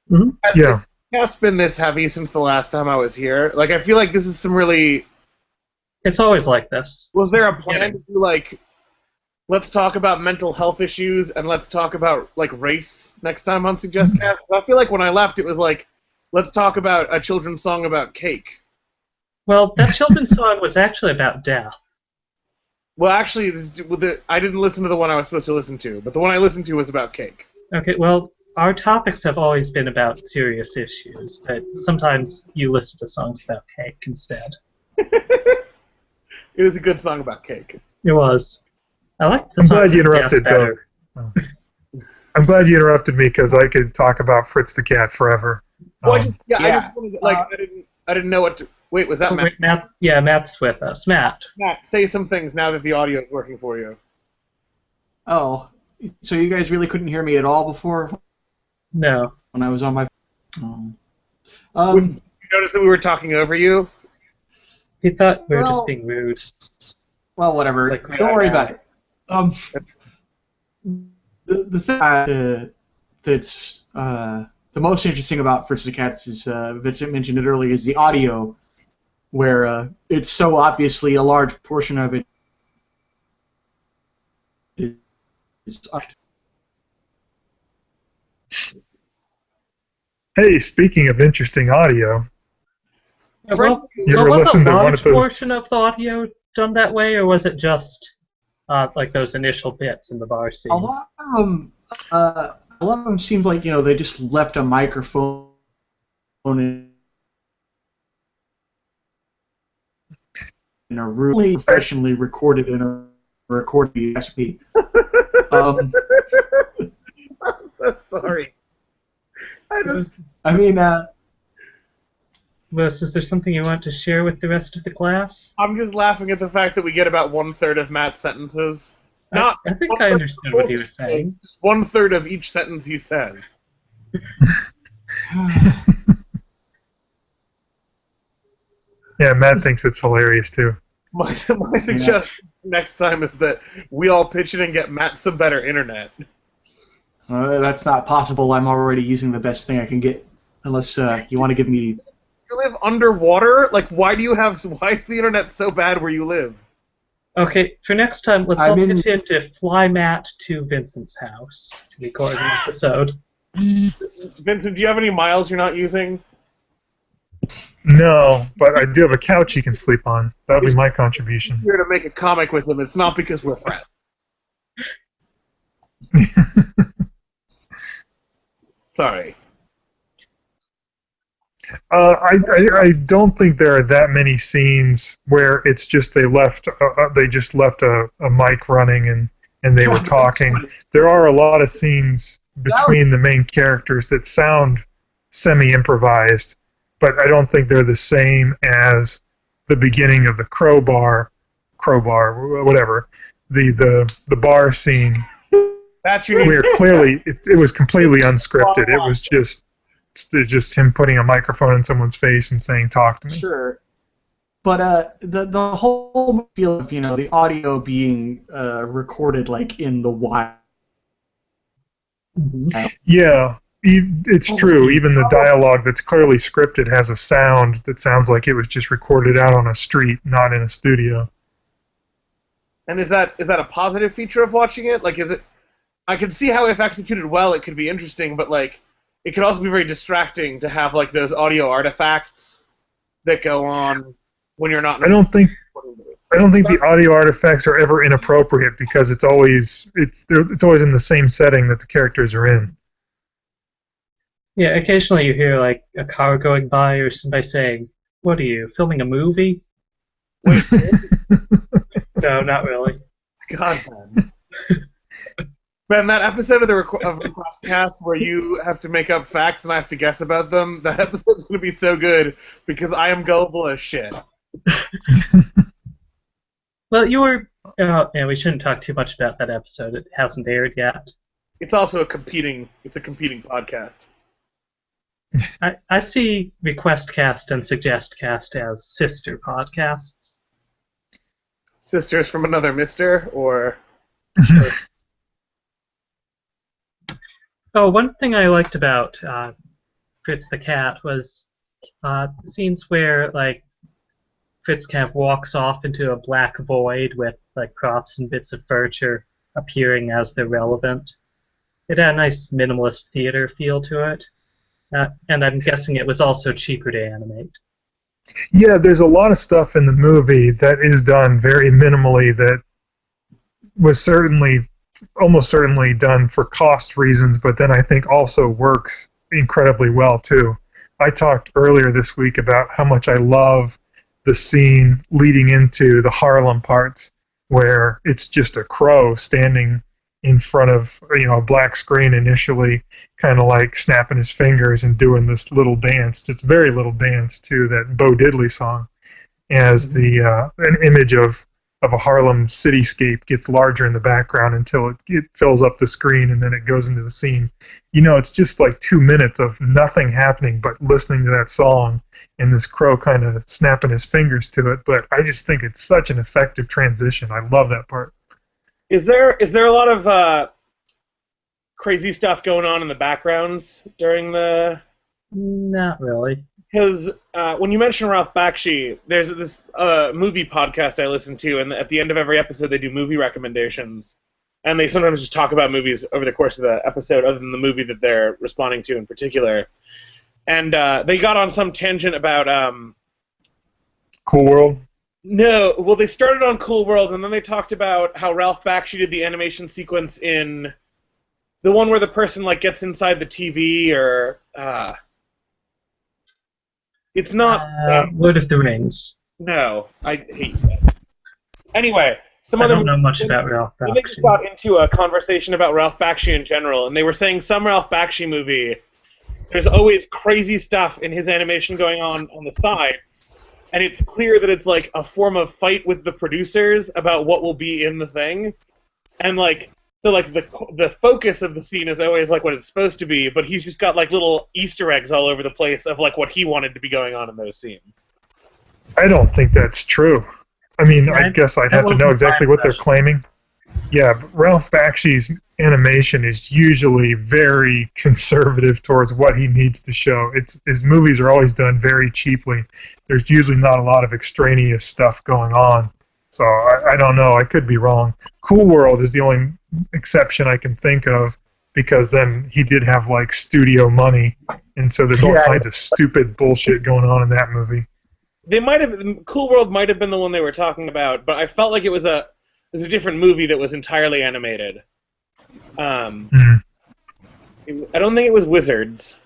Mm-hmm. Has the cast been this heavy since the last time I was here? Like, I feel like this is some really... It's always like this. Was there a plan to do, like, let's talk about mental health issues and let's talk about, like, race next time on SuggestCast? I feel like when I left, it was like, let's talk about a children's song about cake. Well, that children's song was actually about death. Well, actually, I didn't listen to the one I was supposed to listen to, but the one I listened to was about cake. Okay, well, our topics have always been about serious issues, but sometimes you listen to songs about cake instead. It was a good song about cake. It was. I liked the I'm song glad you about interrupted, death better. though. I'm glad you interrupted me, because I could talk about Fritz the Cat forever. Well, I just wanted to, I didn't know what to... Wait, was that Matt? Wait, Matt? Yeah, Matt's with us. Matt, say some things now that the audio is working for you. Oh, so you guys really couldn't hear me at all before? No. When I was on my... Oh. You notice that we were talking over you? He thought we were just being rude. Well, whatever. Like, Don't worry about it. The thing that's the most interesting about Fritz the Cat is Vincent mentioned it earlier is the audio, where it's so obviously a large portion of it is. Hey, speaking of interesting audio, Well, you ever was listened a to one large of those? portion of the audio done that way, or was it just like those initial bits in the bar scene? A lot of them seemed like they just left a microphone in a really professionally recorded in a recording USB. I'm so sorry. Lewis, is there something you want to share with the rest of the class? I'm just laughing at the fact that we get about 1/3 of Matt's sentences. I think I understood what he was saying. Just 1/3 of each sentence he says. Yeah, Matt thinks it's hilarious too. My suggestion next time is that we all pitch in and get Matt some better internet. That's not possible. I'm already using the best thing I can get. Unless you want to give me. You live underwater? Like, why is the internet so bad where you live? Okay, for next time, let's all pitch in to fly Matt to Vincent's house to record an episode. Vincent, do you have any miles you're not using? No, but I do have a couch he can sleep on. That'll be my contribution. Here to make a comic with him. It's not because we're friends. Sorry. I don't think there are that many scenes where it's just they just left a mic running and they were talking. There are a lot of scenes between the main characters that sound semi-improvised, but I don't think they're the same as the beginning of the crowbar, whatever, the bar scene. That's unique. Where clearly it was completely unscripted. It was just him putting a microphone in someone's face and saying, "Talk to me." Sure. But the whole feel of the audio being recorded like in the wild. Yeah, it's true. Even the dialogue that's clearly scripted has a sound that sounds like it was just recorded out on a street, not in a studio. And is that a positive feature of watching it? Like, is it? I can see how if executed well, it could be interesting, but like, it could also be very distracting to have like those audio artifacts that go on when you're not. I don't think the audio artifacts are ever inappropriate because it's always in the same setting that the characters are in. Yeah, occasionally you hear like a car going by or somebody saying, "What are you, filming a movie?" Wait, no, not really. God, man. Man, that episode of SuggestCast where you have to make up facts and I have to guess about them, that episode's going to be so good because I am gullible as shit. Well, you were... we shouldn't talk too much about that episode. It hasn't aired yet. It's also a competing podcast. I see RequestCast and SuggestCast as sister podcasts. Sisters from another mister, or... Oh, one thing I liked about Fritz the Cat was scenes where like Fritz kind of walks off into a black void with like props and bits of furniture appearing as they're relevant. It had a nice minimalist theater feel to it, and I'm guessing it was also cheaper to animate. Yeah, there's a lot of stuff in the movie that is done very minimally that was almost certainly done for cost reasons, but then I think also works incredibly well too. I talked earlier this week about how much I love the scene leading into the Harlem parts where it's just a crow standing in front of a black screen initially, kind of like snapping his fingers and doing this little dance, just very little dance to that Bo Diddley song, as the an image of a Harlem cityscape gets larger in the background until it fills up the screen and then it goes into the scene. It's just like 2 minutes of nothing happening but listening to that song and this crow kind of snapping his fingers to it. But I just think it's such an effective transition. I love that part. Is there a lot of crazy stuff going on in the backgrounds during the? Not really. Because when you mention Ralph Bakshi, there's this movie podcast I listen to, and at the end of every episode they do movie recommendations, and they sometimes just talk about movies over the course of the episode, other than the movie that they're responding to in particular. And they got on some tangent about Cool World. No, well, they started on Cool World, and then they talked about how Ralph Bakshi did the animation sequence in the one where the person like gets inside the TV, or it's not Lord of the Rings. No, I hate that. Anyway, I don't know much about Ralph They just Bakshi. got into a conversation about Ralph Bakshi in general, and they were saying some Ralph Bakshi movie, there's always crazy stuff in his animation going on the side. And it's clear that it's like a form of fight with the producers about what will be in the thing, and like so like the focus of the scene is always like what it's supposed to be, but he's just got like little Easter eggs all over the place of like what he wanted to be going on in those scenes. I don't think that's true. I mean, I guess I'd have to know exactly what they're claiming. Yeah, but Ralph Bakshi's animation is usually very conservative towards what he needs to show. His movies are always done very cheaply. There's usually not a lot of extraneous stuff going on. So I don't know. I could be wrong. Cool World is the only exception I can think of, because then he did have like studio money, and so there's all kinds of stupid bullshit going on in that movie. Cool World might have been the one they were talking about, but I felt like it was a different movie that was entirely animated. I don't think it was Wizards.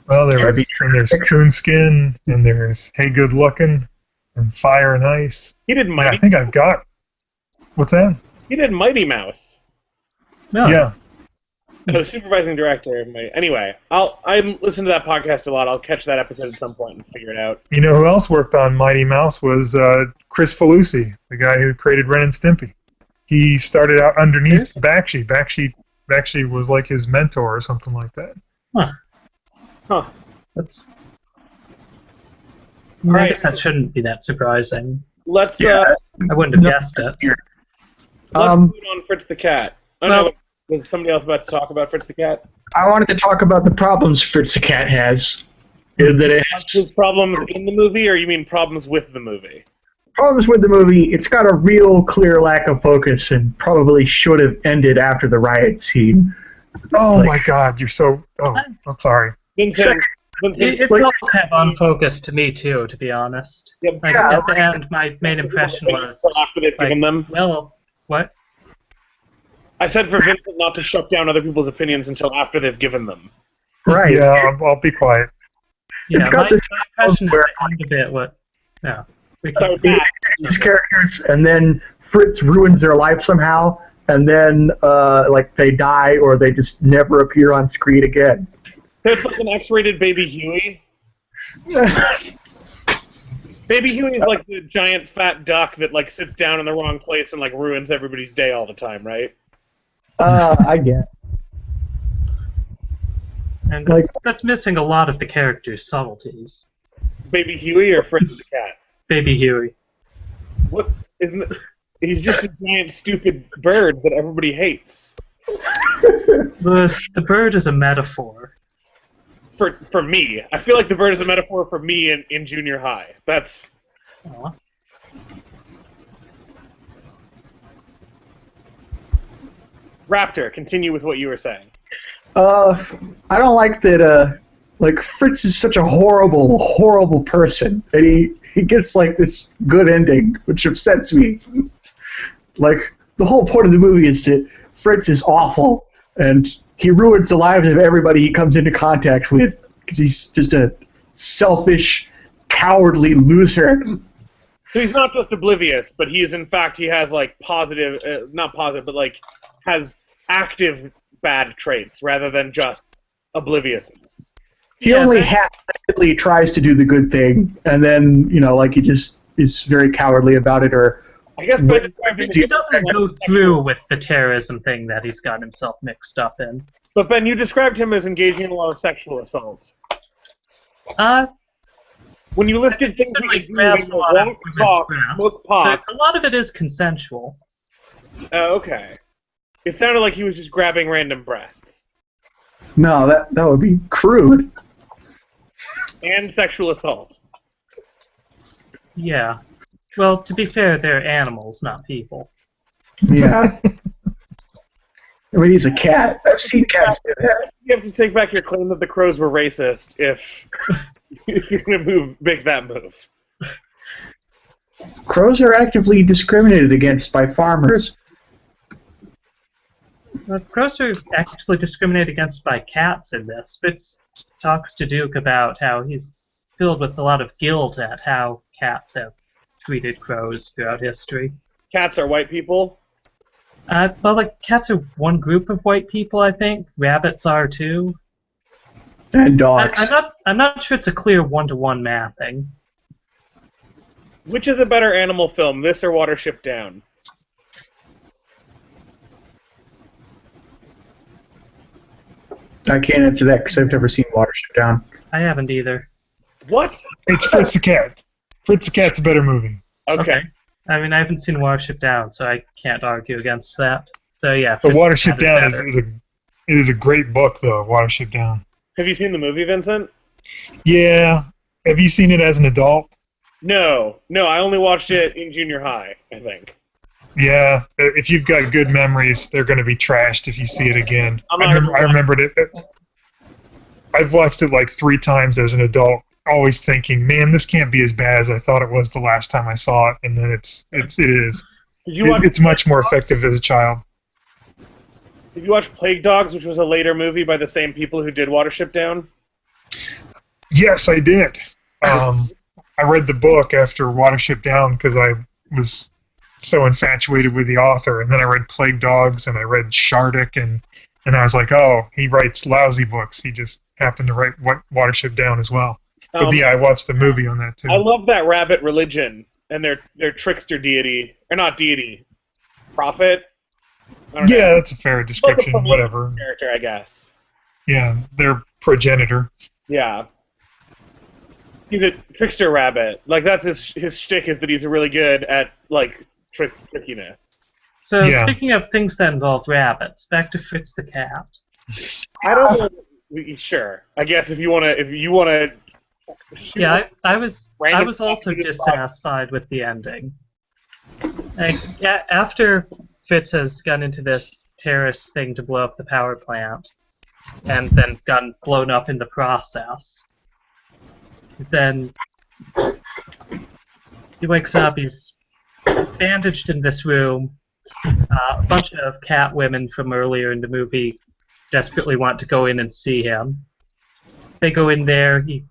Well, there's Coonskin, and there's Hey Good Lookin', and Fire and Ice. He did Mighty. I think I've got. What's that? He did Mighty Mouse. No. Yeah. Oh, supervising director. Anyway, I listen to that podcast a lot. I'll catch that episode at some point and figure it out. You know who else worked on Mighty Mouse was Chris Falusi, the guy who created Ren and Stimpy. He started out underneath Bakshi. Bakshi was like his mentor or something like that. Huh. That's. Right. I guess that shouldn't be that surprising. Let's. I wouldn't have guessed it. Let's move on Fritz the Cat. Oh no, was somebody else about to talk about Fritz the Cat? I wanted to talk about the problems Fritz the Cat has. Is that it has his problems in the movie, or you mean problems with the movie? problems with the movie. It's got a real clear lack of focus, and probably should have ended after the riot scene. Oh my God, you're so. Oh, I'm sorry. Vincent, It felt kind of unfocused to me too, to be honest. Yep. Like, at the end, my main impression was after they've given them. Well, what? I said for Vincent not to shut down other people's opinions until after they've given them. Right. Yeah, I'll be quiet. Yeah, It's got my this impression is where- the end of it. What? No. These characters, and then Fritz ruins their life somehow, and then like they die or they just never appear on screen again. So it's like an X-rated Baby Huey. Baby Huey is like the giant fat duck that like sits down in the wrong place and like ruins everybody's day all the time, right? I get. And that's missing a lot of the character's subtleties. Baby Huey or Fritz the Cat? Baby Huey. What isn't it? He's just a giant stupid bird that everybody hates. The bird is a metaphor. For me, I feel like the bird is a metaphor for me in junior high. That's. Aw. Raptor, continue with what you were saying. I don't like that. Like Fritz is such a horrible, horrible person, and he gets like this good ending, which upsets me. Like the whole point of the movie is that Fritz is awful, and he ruins the lives of everybody he comes into contact with because he's just a selfish, cowardly loser. So he's not just oblivious, but he is in fact he has like positive, not positive, but like has active bad traits rather than just obliviousness. He only half-heartedly tries to do the good thing, and then like he just is very cowardly about it, or. I guess, but He doesn't go through with the terrorism thing that he's got himself mixed up in. But Ben, you described him as engaging in a lot of sexual assault. When you listed things that you do, grabs a lot of walk, women's talk, breasts, smoke pot. but a lot of it is consensual. Oh, okay. It sounded like he was just grabbing random breasts. No, that would be crude. And sexual assault. Yeah. Well, to be fair, they're animals, not people. Yeah. I mean, he's a cat. I've seen cats do that. You have to take back your claim that the crows were racist if you're going to make that move. Crows are actively discriminated against by farmers. Crows are actually discriminated against by cats in this. Fritz talks to Duke about how he's filled with a lot of guilt at how cats have treated crows throughout history. Cats are white people? Well, like, cats are one group of white people, I think. Rabbits are too. And dogs. I'm not sure it's a clear one-to-one mapping. Which is a better animal film, this or Watership Down? I can't answer that because I've never seen Watership Down. I haven't either. What? It's Fritz the Cat. Fritz the Cat's a better movie. Okay. I mean, I haven't seen Watership Down, so I can't argue against that. So yeah. But Watership Cat Down is a great book, though. Watership Down. Have you seen the movie, Vincent? Yeah. Have you seen it as an adult? No, I only watched it in junior high, I think. Yeah. If you've got good memories, they're going to be trashed if you see it again. I remembered it. I've watched it like 3 times as an adult, always thinking, man, this can't be as bad as I thought it was the last time I saw it, and then it is. It's much more effective as a child. Did you watch Plague Dogs, which was a later movie by the same people who did Watership Down? Yes, I did. I read the book after Watership Down because I was so infatuated with the author, and then I read Plague Dogs, and I read Shardik, and I was like, oh, he writes lousy books. He just happened to write Watership Down as well. But yeah, I watched the movie on that too. I love that rabbit religion and their trickster deity, or not deity, prophet. Yeah, that's a fair description. Like a whatever character, I guess. Yeah, their progenitor. Yeah. He's a trickster rabbit. Like, that's his shtick, is that he's really good at, like, trickiness. So, Speaking of things that involve rabbits, back to Fritz the Cat. I don't know. Sure. I guess if you want to. Yeah, I was also dissatisfied with the ending. Like, after Fritz has gone into this terrorist thing to blow up the power plant, and then gotten blown up in the process, then he wakes up, he's bandaged in this room. A bunch of cat women from earlier in the movie desperately want to go in and see him. They go in there, he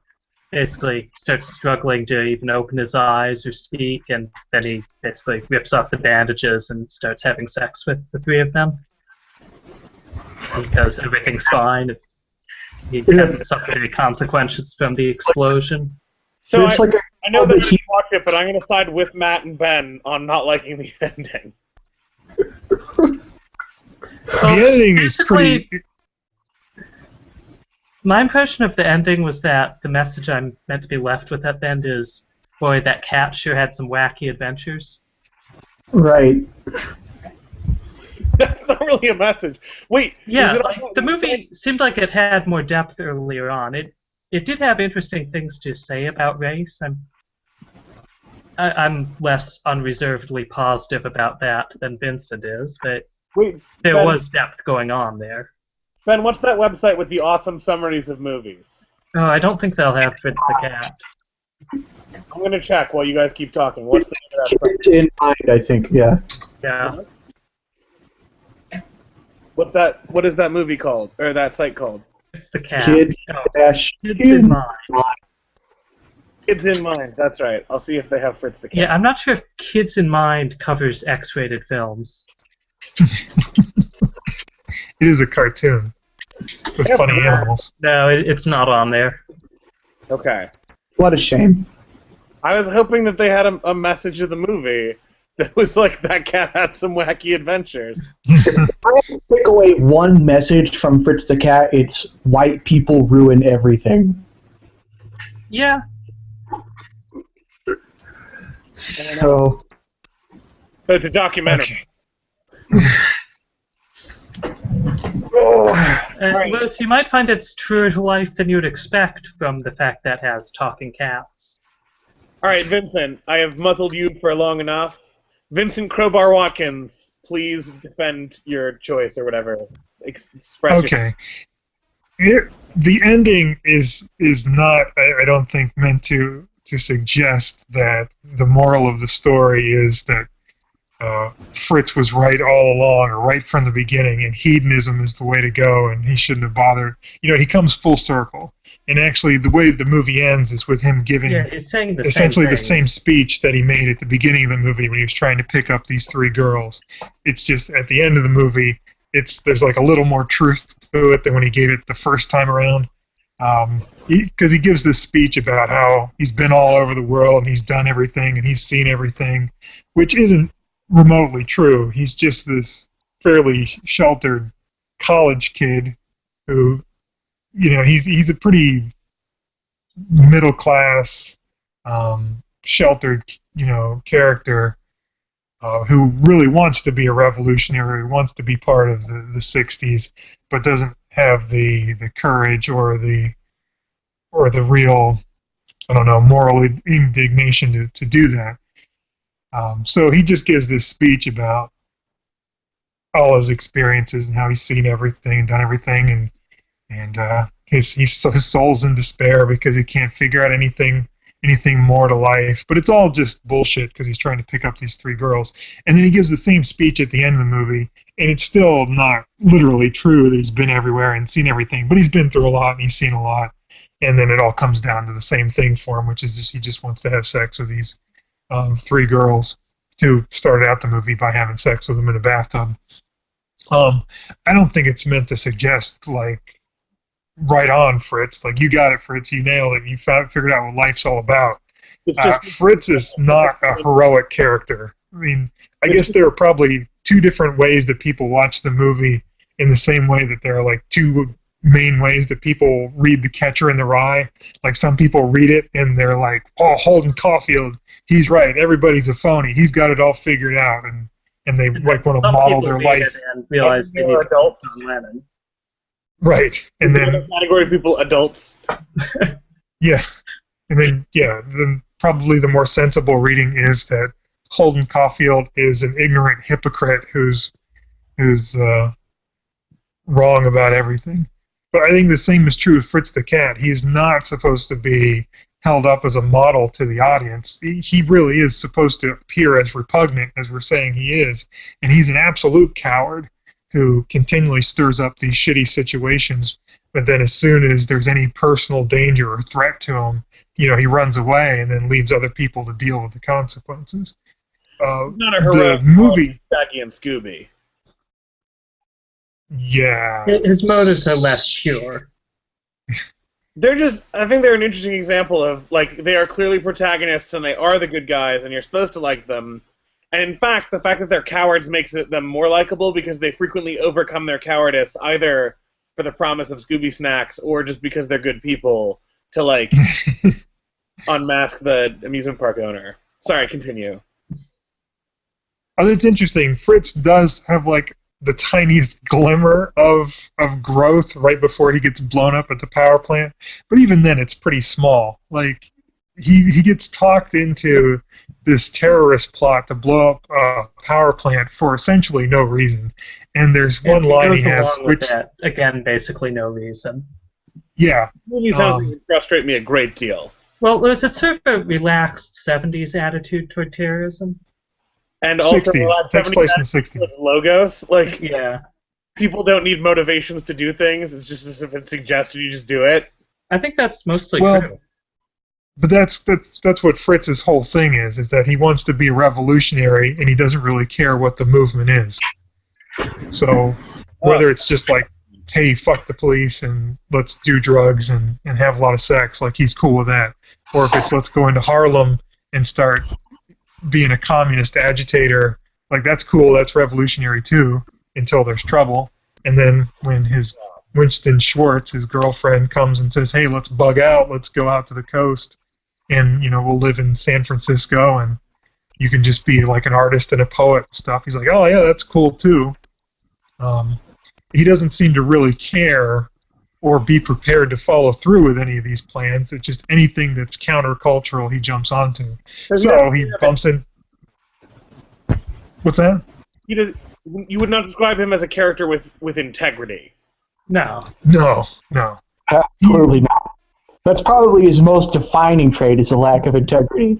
basically starts struggling to even open his eyes or speak, and then he basically rips off the bandages and starts having sex with the 3 of them. Because everything's fine. He hasn't suffered any consequences from the explosion. So I know that you watched it, but I'm going to side with Matt and Ben on not liking the ending. The ending is pretty... My impression of the ending was that the message I'm meant to be left with at the end is, boy, that cat sure had some wacky adventures. Right. That's not really a message. Wait. Yeah, the movie seemed like it had more depth earlier on. It did have interesting things to say about race. I'm less unreservedly positive about that than Vincent is, but there was depth going on there. Ben, what's that website with the awesome summaries of movies? Oh, I don't think they'll have Fritz the Cat. I'm going to check while you guys keep talking. What's the name of that Kids in Mind, I think, yeah. Yeah. What is that movie called? Or that site called? Fritz the Cat. Kids in Mind. Kids in Mind, that's right. I'll see if they have Fritz the Cat. Yeah, I'm not sure if Kids in Mind covers X-rated films. It is a cartoon with funny animals. No, it's not on there. Okay. What a shame. I was hoping that they had a message of the movie that was like, that cat had some wacky adventures. If I had to take away one message from Fritz the Cat, it's white people ruin everything. Yeah. So it's a documentary. Okay. Lewis, you might find it's truer to life than you'd expect from the fact that it has talking cats. All right, Vincent, I have muzzled you for long enough. Vincent Crowbar Watkins, please defend your choice or whatever. Express Okay. The ending is not, I don't think, meant to suggest that the moral of the story is that Fritz was right all along, or right from the beginning, and hedonism is the way to go, and he shouldn't have bothered. You know, he comes full circle. And actually, the way the movie ends is with him giving essentially the same speech that he made at the beginning of the movie when he was trying to pick up these three girls. It's just, at the end of the movie, there's like a little more truth to it than when he gave it the first time around. Because he gives this speech about how he's been all over the world, and he's done everything, and he's seen everything, which isn't remotely true. He's just this fairly sheltered college kid who, you know, he's a pretty middle class, sheltered, you know, character who really wants to be a revolutionary, wants to be part of the 60s, but doesn't have the courage or the real, I don't know, moral indignation to do that. So he just gives this speech about all his experiences and how he's seen everything and done everything, and his soul's in despair because he can't figure out anything more to life. But it's all just bullshit because he's trying to pick up these three girls. And then he gives the same speech at the end of the movie, and it's still not literally true that he's been everywhere and seen everything, but he's been through a lot and he's seen a lot. And then it all comes down to the same thing for him, which is he just wants to have sex with these three girls who started out the movie by having sex with him in a bathtub. I don't think it's meant to suggest, like, right on, Fritz. Like, you got it, Fritz. You nailed it. You figured out what life's all about. Fritz is not a heroic character. I mean, I guess there are probably two different ways that people watch the movie, in the same way that there are, like, two main ways that people read The Catcher in the Rye. Like, some people read it and they're like, oh, Holden Caulfield, he's right, everybody's a phony, he's got it all figured out, and they like want to model their life and realize they need adults on Lennon. Right. And then category of people, adults. Yeah. And then probably the more sensible reading is that Holden Caulfield is an ignorant hypocrite who's wrong about everything. But I think the same is true with Fritz the Cat. He is not supposed to be held up as a model to the audience. He really is supposed to appear as repugnant as we're saying he is. And he's an absolute coward who continually stirs up these shitty situations. But then as soon as there's any personal danger or threat to him, you know, he runs away and then leaves other people to deal with the consequences. Not a heroic the movie, Jackie and Scooby. Yeah. His motives are less pure. I think they're an interesting example of, like, they are clearly protagonists and they are the good guys and you're supposed to like them. And in fact, the fact that they're cowards makes them more likable because they frequently overcome their cowardice either for the promise of Scooby snacks or just because they're good people to, like, unmask the amusement park owner. Sorry, continue. Oh, it's interesting. Fritz does have, like, the tiniest glimmer of growth right before he gets blown up at the power plant, but even then it's pretty small. Like, he gets talked into this terrorist plot to blow up a power plant for essentially no reason, and there's one line he has which that, again, basically no reason. Yeah, movies frustrate me a great deal. Well, Lewis, it's sort of a relaxed 70s attitude toward terrorism. And also, 60s. Takes place in the 60s. Logos, like, yeah, people don't need motivations to do things. It's just as if it's suggested, you just do it. I think that's mostly true. But that's what Fritz's whole thing is that he wants to be a revolutionary and he doesn't really care what the movement is. So whether it's just like, hey, fuck the police and let's do drugs and have a lot of sex, like, he's cool with that. Or if it's let's go into Harlem and start being a communist agitator, like, that's cool, that's revolutionary too, until there's trouble. And then when his Winston Schwartz, his girlfriend, comes and says, hey, let's bug out, let's go out to the coast, and, you know, we'll live in San Francisco, and you can just be like an artist and a poet and stuff. He's like, oh yeah, that's cool too. He doesn't seem to really care or be prepared to follow through with any of these plans. It's just anything that's countercultural he jumps onto. So he bumps in. What's that? You would not describe him as a character with integrity. No. No. Absolutely not. That's probably his most defining trait, is a lack of integrity.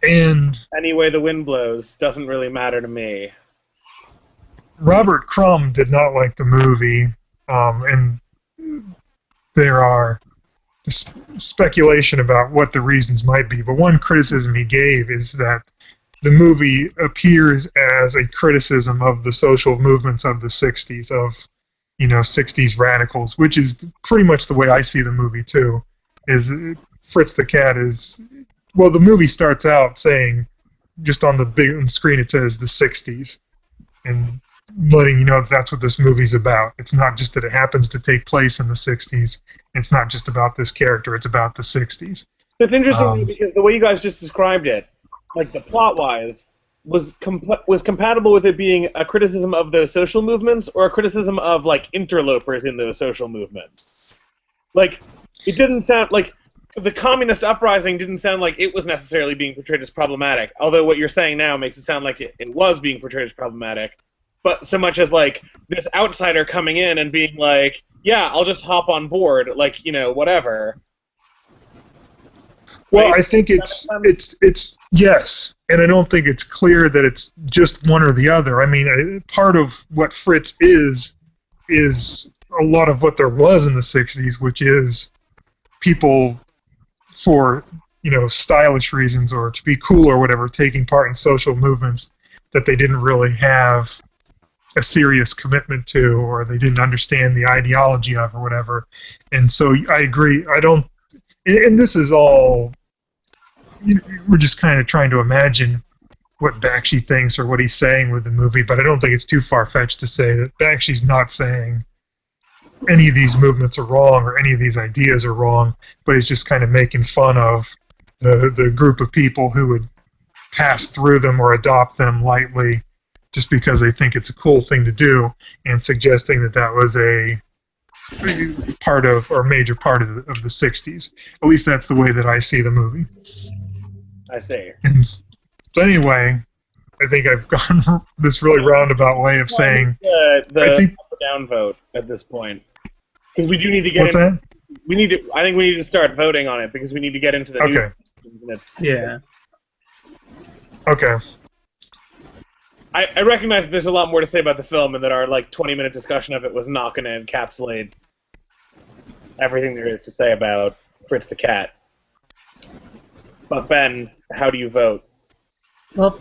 And any way the wind blows doesn't really matter to me. Robert Crumb did not like the movie, and there are speculation about what the reasons might be. But one criticism he gave is that the movie appears as a criticism of the social movements of the 60s, of 60s radicals, which is pretty much the way I see the movie too. Is Fritz the Cat is, well, the movie starts out saying, just on the big screen it says the 60s, and letting you know that that's what this movie's about. It's not just that it happens to take place in the 60s. It's not just about this character. It's about the 60s. It's interesting because the way you guys just described it, like the plot-wise, was compatible with it being a criticism of those social movements or a criticism of like interlopers in those social movements. Like, it didn't sound like the communist uprising didn't sound like it was necessarily being portrayed as problematic. Although what you're saying now makes it sound like it was being portrayed as problematic. But so much as like this outsider coming in and being like, yeah, I'll just hop on board, like, whatever. Well, I think it's yes, and I don't think it's clear that it's just one or the other. I mean, part of what Fritz is a lot of what there was in the 60s, which is people for, stylish reasons or to be cool or whatever, taking part in social movements that they didn't really have a serious commitment to, or they didn't understand the ideology of, or whatever. And so I agree. And this is all, we're just kind of trying to imagine what Bakshi thinks or what he's saying with the movie, but I don't think it's too far-fetched to say that Bakshi's not saying any of these movements are wrong or any of these ideas are wrong, but he's just kind of making fun of the group of people who would pass through them or adopt them lightly just because they think it's a cool thing to do, and suggesting that that was a part of, or major part of the 60s. At least that's the way that I see the movie. I see. And so anyway, I think I've gone this really roundabout way of saying the up or down vote at this point, because we do need to get. What's that? I think we need to start voting on it because we need to get into the okay. Yeah. Okay. I recognize that there's a lot more to say about the film, and that our 20-minute discussion of it was not going to encapsulate everything there is to say about Fritz the Cat. But Ben, how do you vote? Well,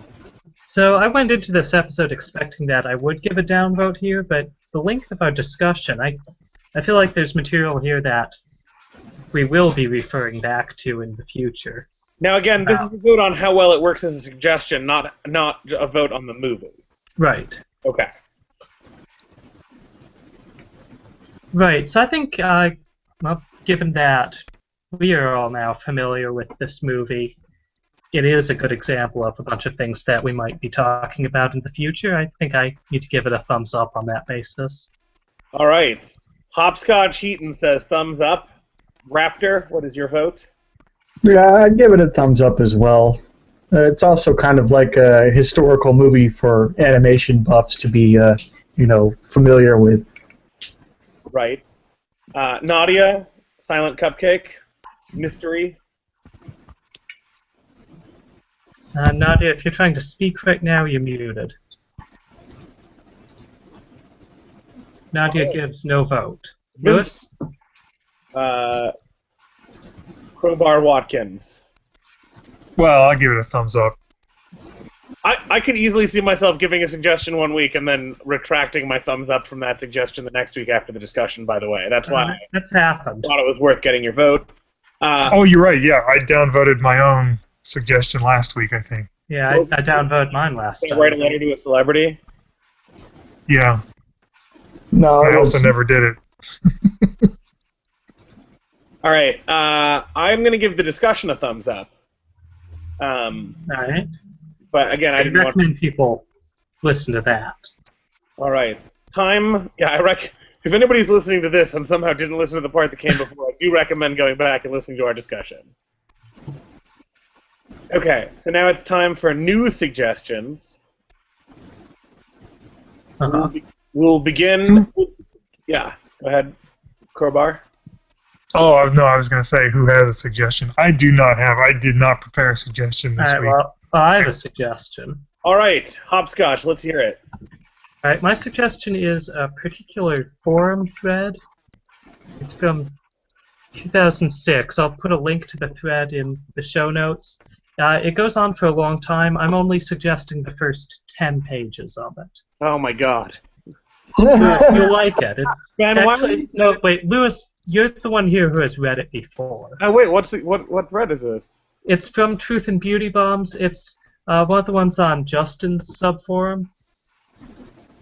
so I went into this episode expecting that I would give a downvote here, but the length of our discussion, I feel like there's material here that we will be referring back to in the future. Now again, this is a vote on how well it works as a suggestion, not a vote on the movie. Right. Okay. Right, so I think, well, given that we are all now familiar with this movie, it is a good example of a bunch of things that we might be talking about in the future. I think I need to give it a thumbs up on that basis. All right. Hopscotch Heaton says thumbs up. Raptor, what is your vote? Yeah, I'd give it a thumbs up as well. It's also kind of like a historical movie for animation buffs to be, familiar with. Right. Nadia, Silent Cupcake, Mystery. Nadia, if you're trying to speak right now, you're muted. Nadia gives no vote. Lewis? Crowbar Watkins. Well, I'll give it a thumbs up. I could easily see myself giving a suggestion one week and then retracting my thumbs up from that suggestion the next week after the discussion, by the way. That's why that's happened. I thought it was worth getting your vote. Oh, you're right. Yeah, I downvoted my own suggestion last week, I think. Yeah, I downvoted mine last time. Write a letter to a celebrity? Yeah. No, I also never did it. All right. I'm going to give the discussion a thumbs up. Alright. But again, I didn't recommend people listen to that. All right. Time. Yeah, if anybody's listening to this and somehow didn't listen to the part that came before, I do recommend going back and listening to our discussion. Okay, so now it's time for new suggestions. Uh-huh. We'll begin. Yeah, go ahead, Crowbar. Oh, no, I was going to say, who has a suggestion? I do not have. I did not prepare a suggestion this week. Well, I have a suggestion. All right, Hopscotch, let's hear it. All right, my suggestion is a particular forum thread. It's from 2006. I'll put a link to the thread in the show notes. It goes on for a long time. I'm only suggesting the first 10 pages of it. Oh my God. You'll like it. It's Ben, actually, no, wait, Lewis, you're the one here who has read it before. Oh wait, what thread is this? It's from Truth and Beauty Bombs. It's one of the ones on Justin's subforum.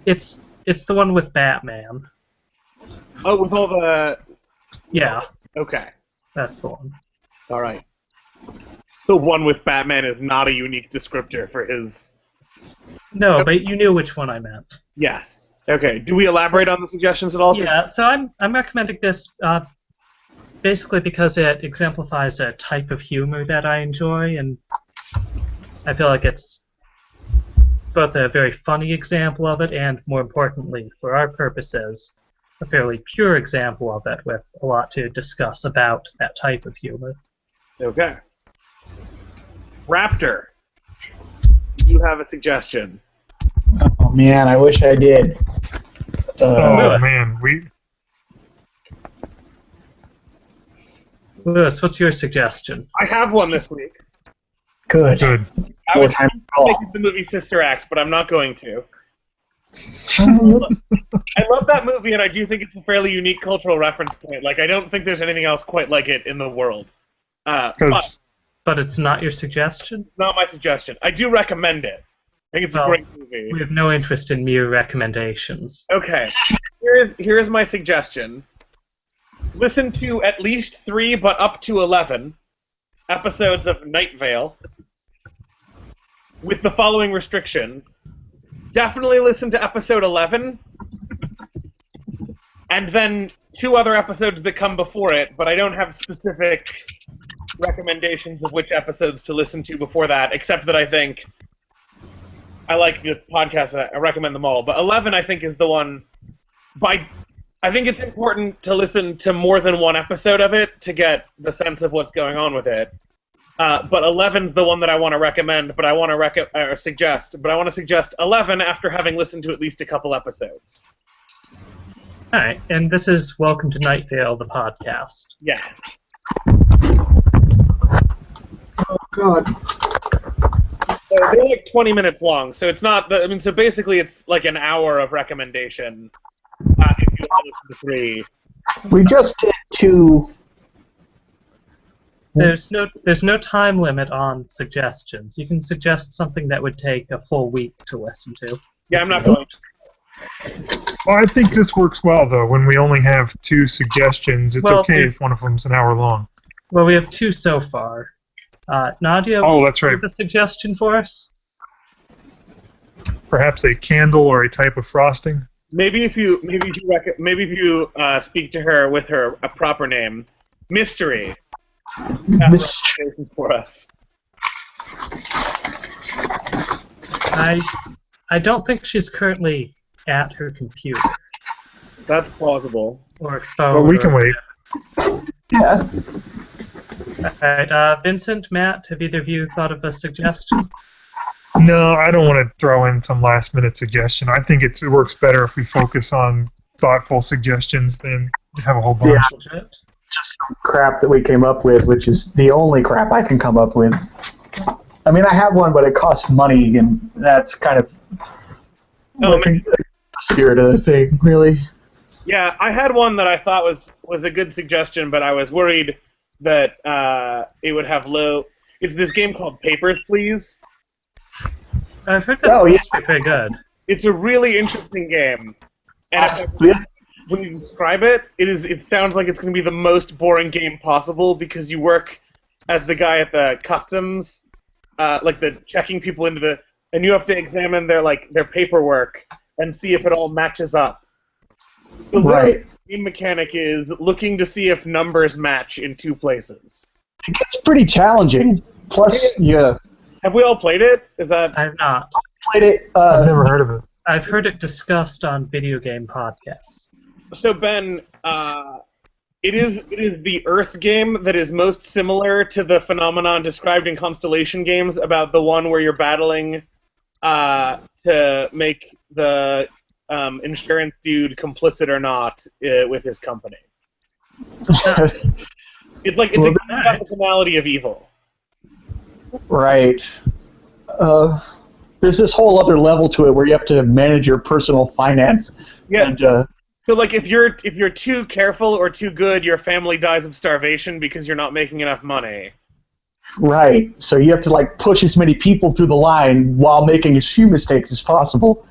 It's the one with Batman. Oh, with all the... Yeah. Okay. That's the one. All right. The one with Batman is not a unique descriptor for his... No, but you knew which one I meant. Yes. Okay. Do we elaborate on the suggestions at all? Yeah, so I'm recommending this basically because it exemplifies a type of humor that I enjoy, and I feel like it's both a very funny example of it and, more importantly, for our purposes, a fairly pure example of it with a lot to discuss about that type of humor. Okay. Raptor, do you have a suggestion? Oh man, I wish I did. Oh man, Lewis, what's your suggestion? I have one this week. Good. I was thinking the movie Sister Act, but I'm not going to. I love that movie, and I do think it's a fairly unique cultural reference point. Like, I don't think there's anything else quite like it in the world. But it's not your suggestion? Not my suggestion. I do recommend it. I think it's a great movie. We have no interest in mere recommendations. Okay. Here is my suggestion. Listen to at least 3, but up to 11 episodes of Night Vale with the following restriction. Definitely listen to episode 11 and then 2 other episodes that come before it, but I don't have specific recommendations of which episodes to listen to before that, except that I think I like the podcast. I recommend them all. But 11, I think, is the one. I think it's important to listen to more than one episode of it to get the sense of what's going on with it. But 11's the one that I want to recommend, but I want to suggest. But I want to suggest 11 after having listened to at least a couple episodes. All right, and this is Welcome to Night Vale, the podcast. Yes. Oh God. So they're like 20 minutes long, so it's not. So basically, it's like an hour of recommendation. If you want to listen to 3. We just did 2. There's no time limit on suggestions. You can suggest something that would take a full week to listen to. Yeah, I'm not going Well, I think this works well, though. When we only have 2 suggestions, it's okay if one of them's an hour long. Well, we have 2 so far. Nadia, that's right. have a suggestion for us? Perhaps a candle or a type of frosting. Maybe if you speak to her with a proper name, Mystery. Mystery for us. I don't think she's currently at her computer. That's plausible. Or but we can wait. Yeah. Alright, Vincent, Matt, have either of you thought of a suggestion? No, I don't want to throw in some last-minute suggestion. I think it works better if we focus on thoughtful suggestions than have a whole bunch. Yeah. Just some crap that we came up with, which is the only crap I can come up with. I mean, I have one, but it costs money, and that's kind of the spirit of the thing, really. Yeah, I had one that I thought was a good suggestion, but I was worried that it would have low... It's this game called Papers, Please. I've heard that's very good. It's a really interesting game. And when you describe it, it sounds like it's going to be the most boring game possible because you work as the guy at the customs like the checking people into the, and you have to examine their paperwork and see if it all matches up. The Right. game mechanic is looking to see if numbers match in two places. It gets pretty challenging. Plus, yeah, Have we all played it? Is that I've not. played it. I've never heard of it. I've heard it discussed on video game podcasts. so? Ben, it is the Earth game that is most similar to the phenomenon described in Constellation games about the one where you're battling to make the insurance dude complicit or not with his company. It's like it's about the tonality of evil. Right. There's this whole other level to it where you have to manage your personal finance. Yeah. And, So like if you're too careful or too good, your family dies of starvation because you're not making enough money. right. So you have to like push as many people through the line while making as few mistakes as possible.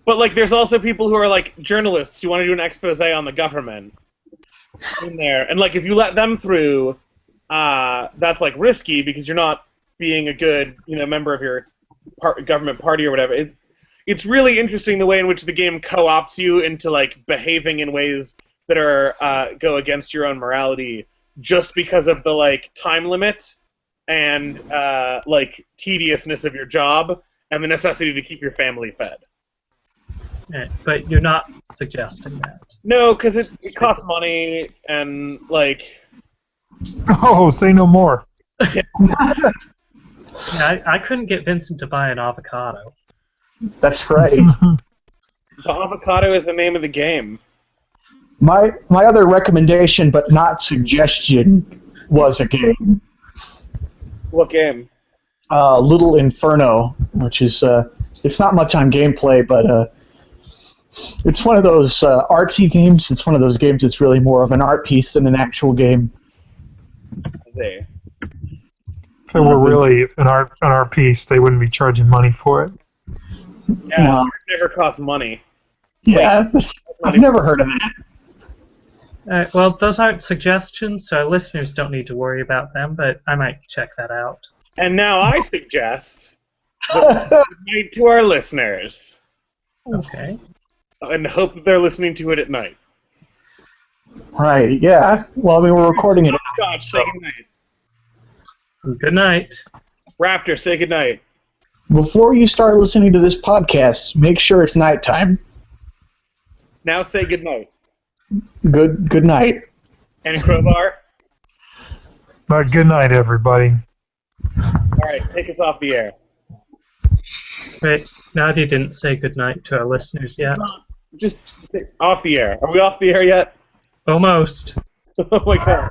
But like there's also people who are like journalists who want to do an expose on the government in there. And like if you let them through, that's like risky because you're not being a good, member of your government party or whatever. It's really interesting the way in which the game co-opts you into like behaving in ways that are go against your own morality just because of the like time limit and like tediousness of your job and the necessity to keep your family fed. But you're not suggesting that. No, because it costs money and like. Oh, say no more. Yeah, I couldn't get Vincent to buy an avocado. That's right. The avocado is the name of the game. My other recommendation, but not suggestion, was a game. What game? Little Inferno, which is it's not much on gameplay, but it's one of those artsy games. It's one of those games that's really more of an art piece than an actual game. Say. If it were really an art piece, they wouldn't be charging money for it. Yeah, it never costs money. Yeah, I've never heard of that. Well, those aren't suggestions, so our listeners don't need to worry about them, but I might check that out. And now I suggest that we to our listeners Okay. and hope that they're listening to it at night. Right, yeah. Well, I mean, we're recording it. Scotch, say goodnight. Good night. Raptor, say goodnight. Before you start listening to this podcast, make sure it's nighttime. Now say goodnight. Good night. And Crowbar? But good night, everybody. Alright, take us off the air. Wait, Nadia didn't say good night to our listeners yet. Just off the air. Are we off the air yet? Almost. Oh my god.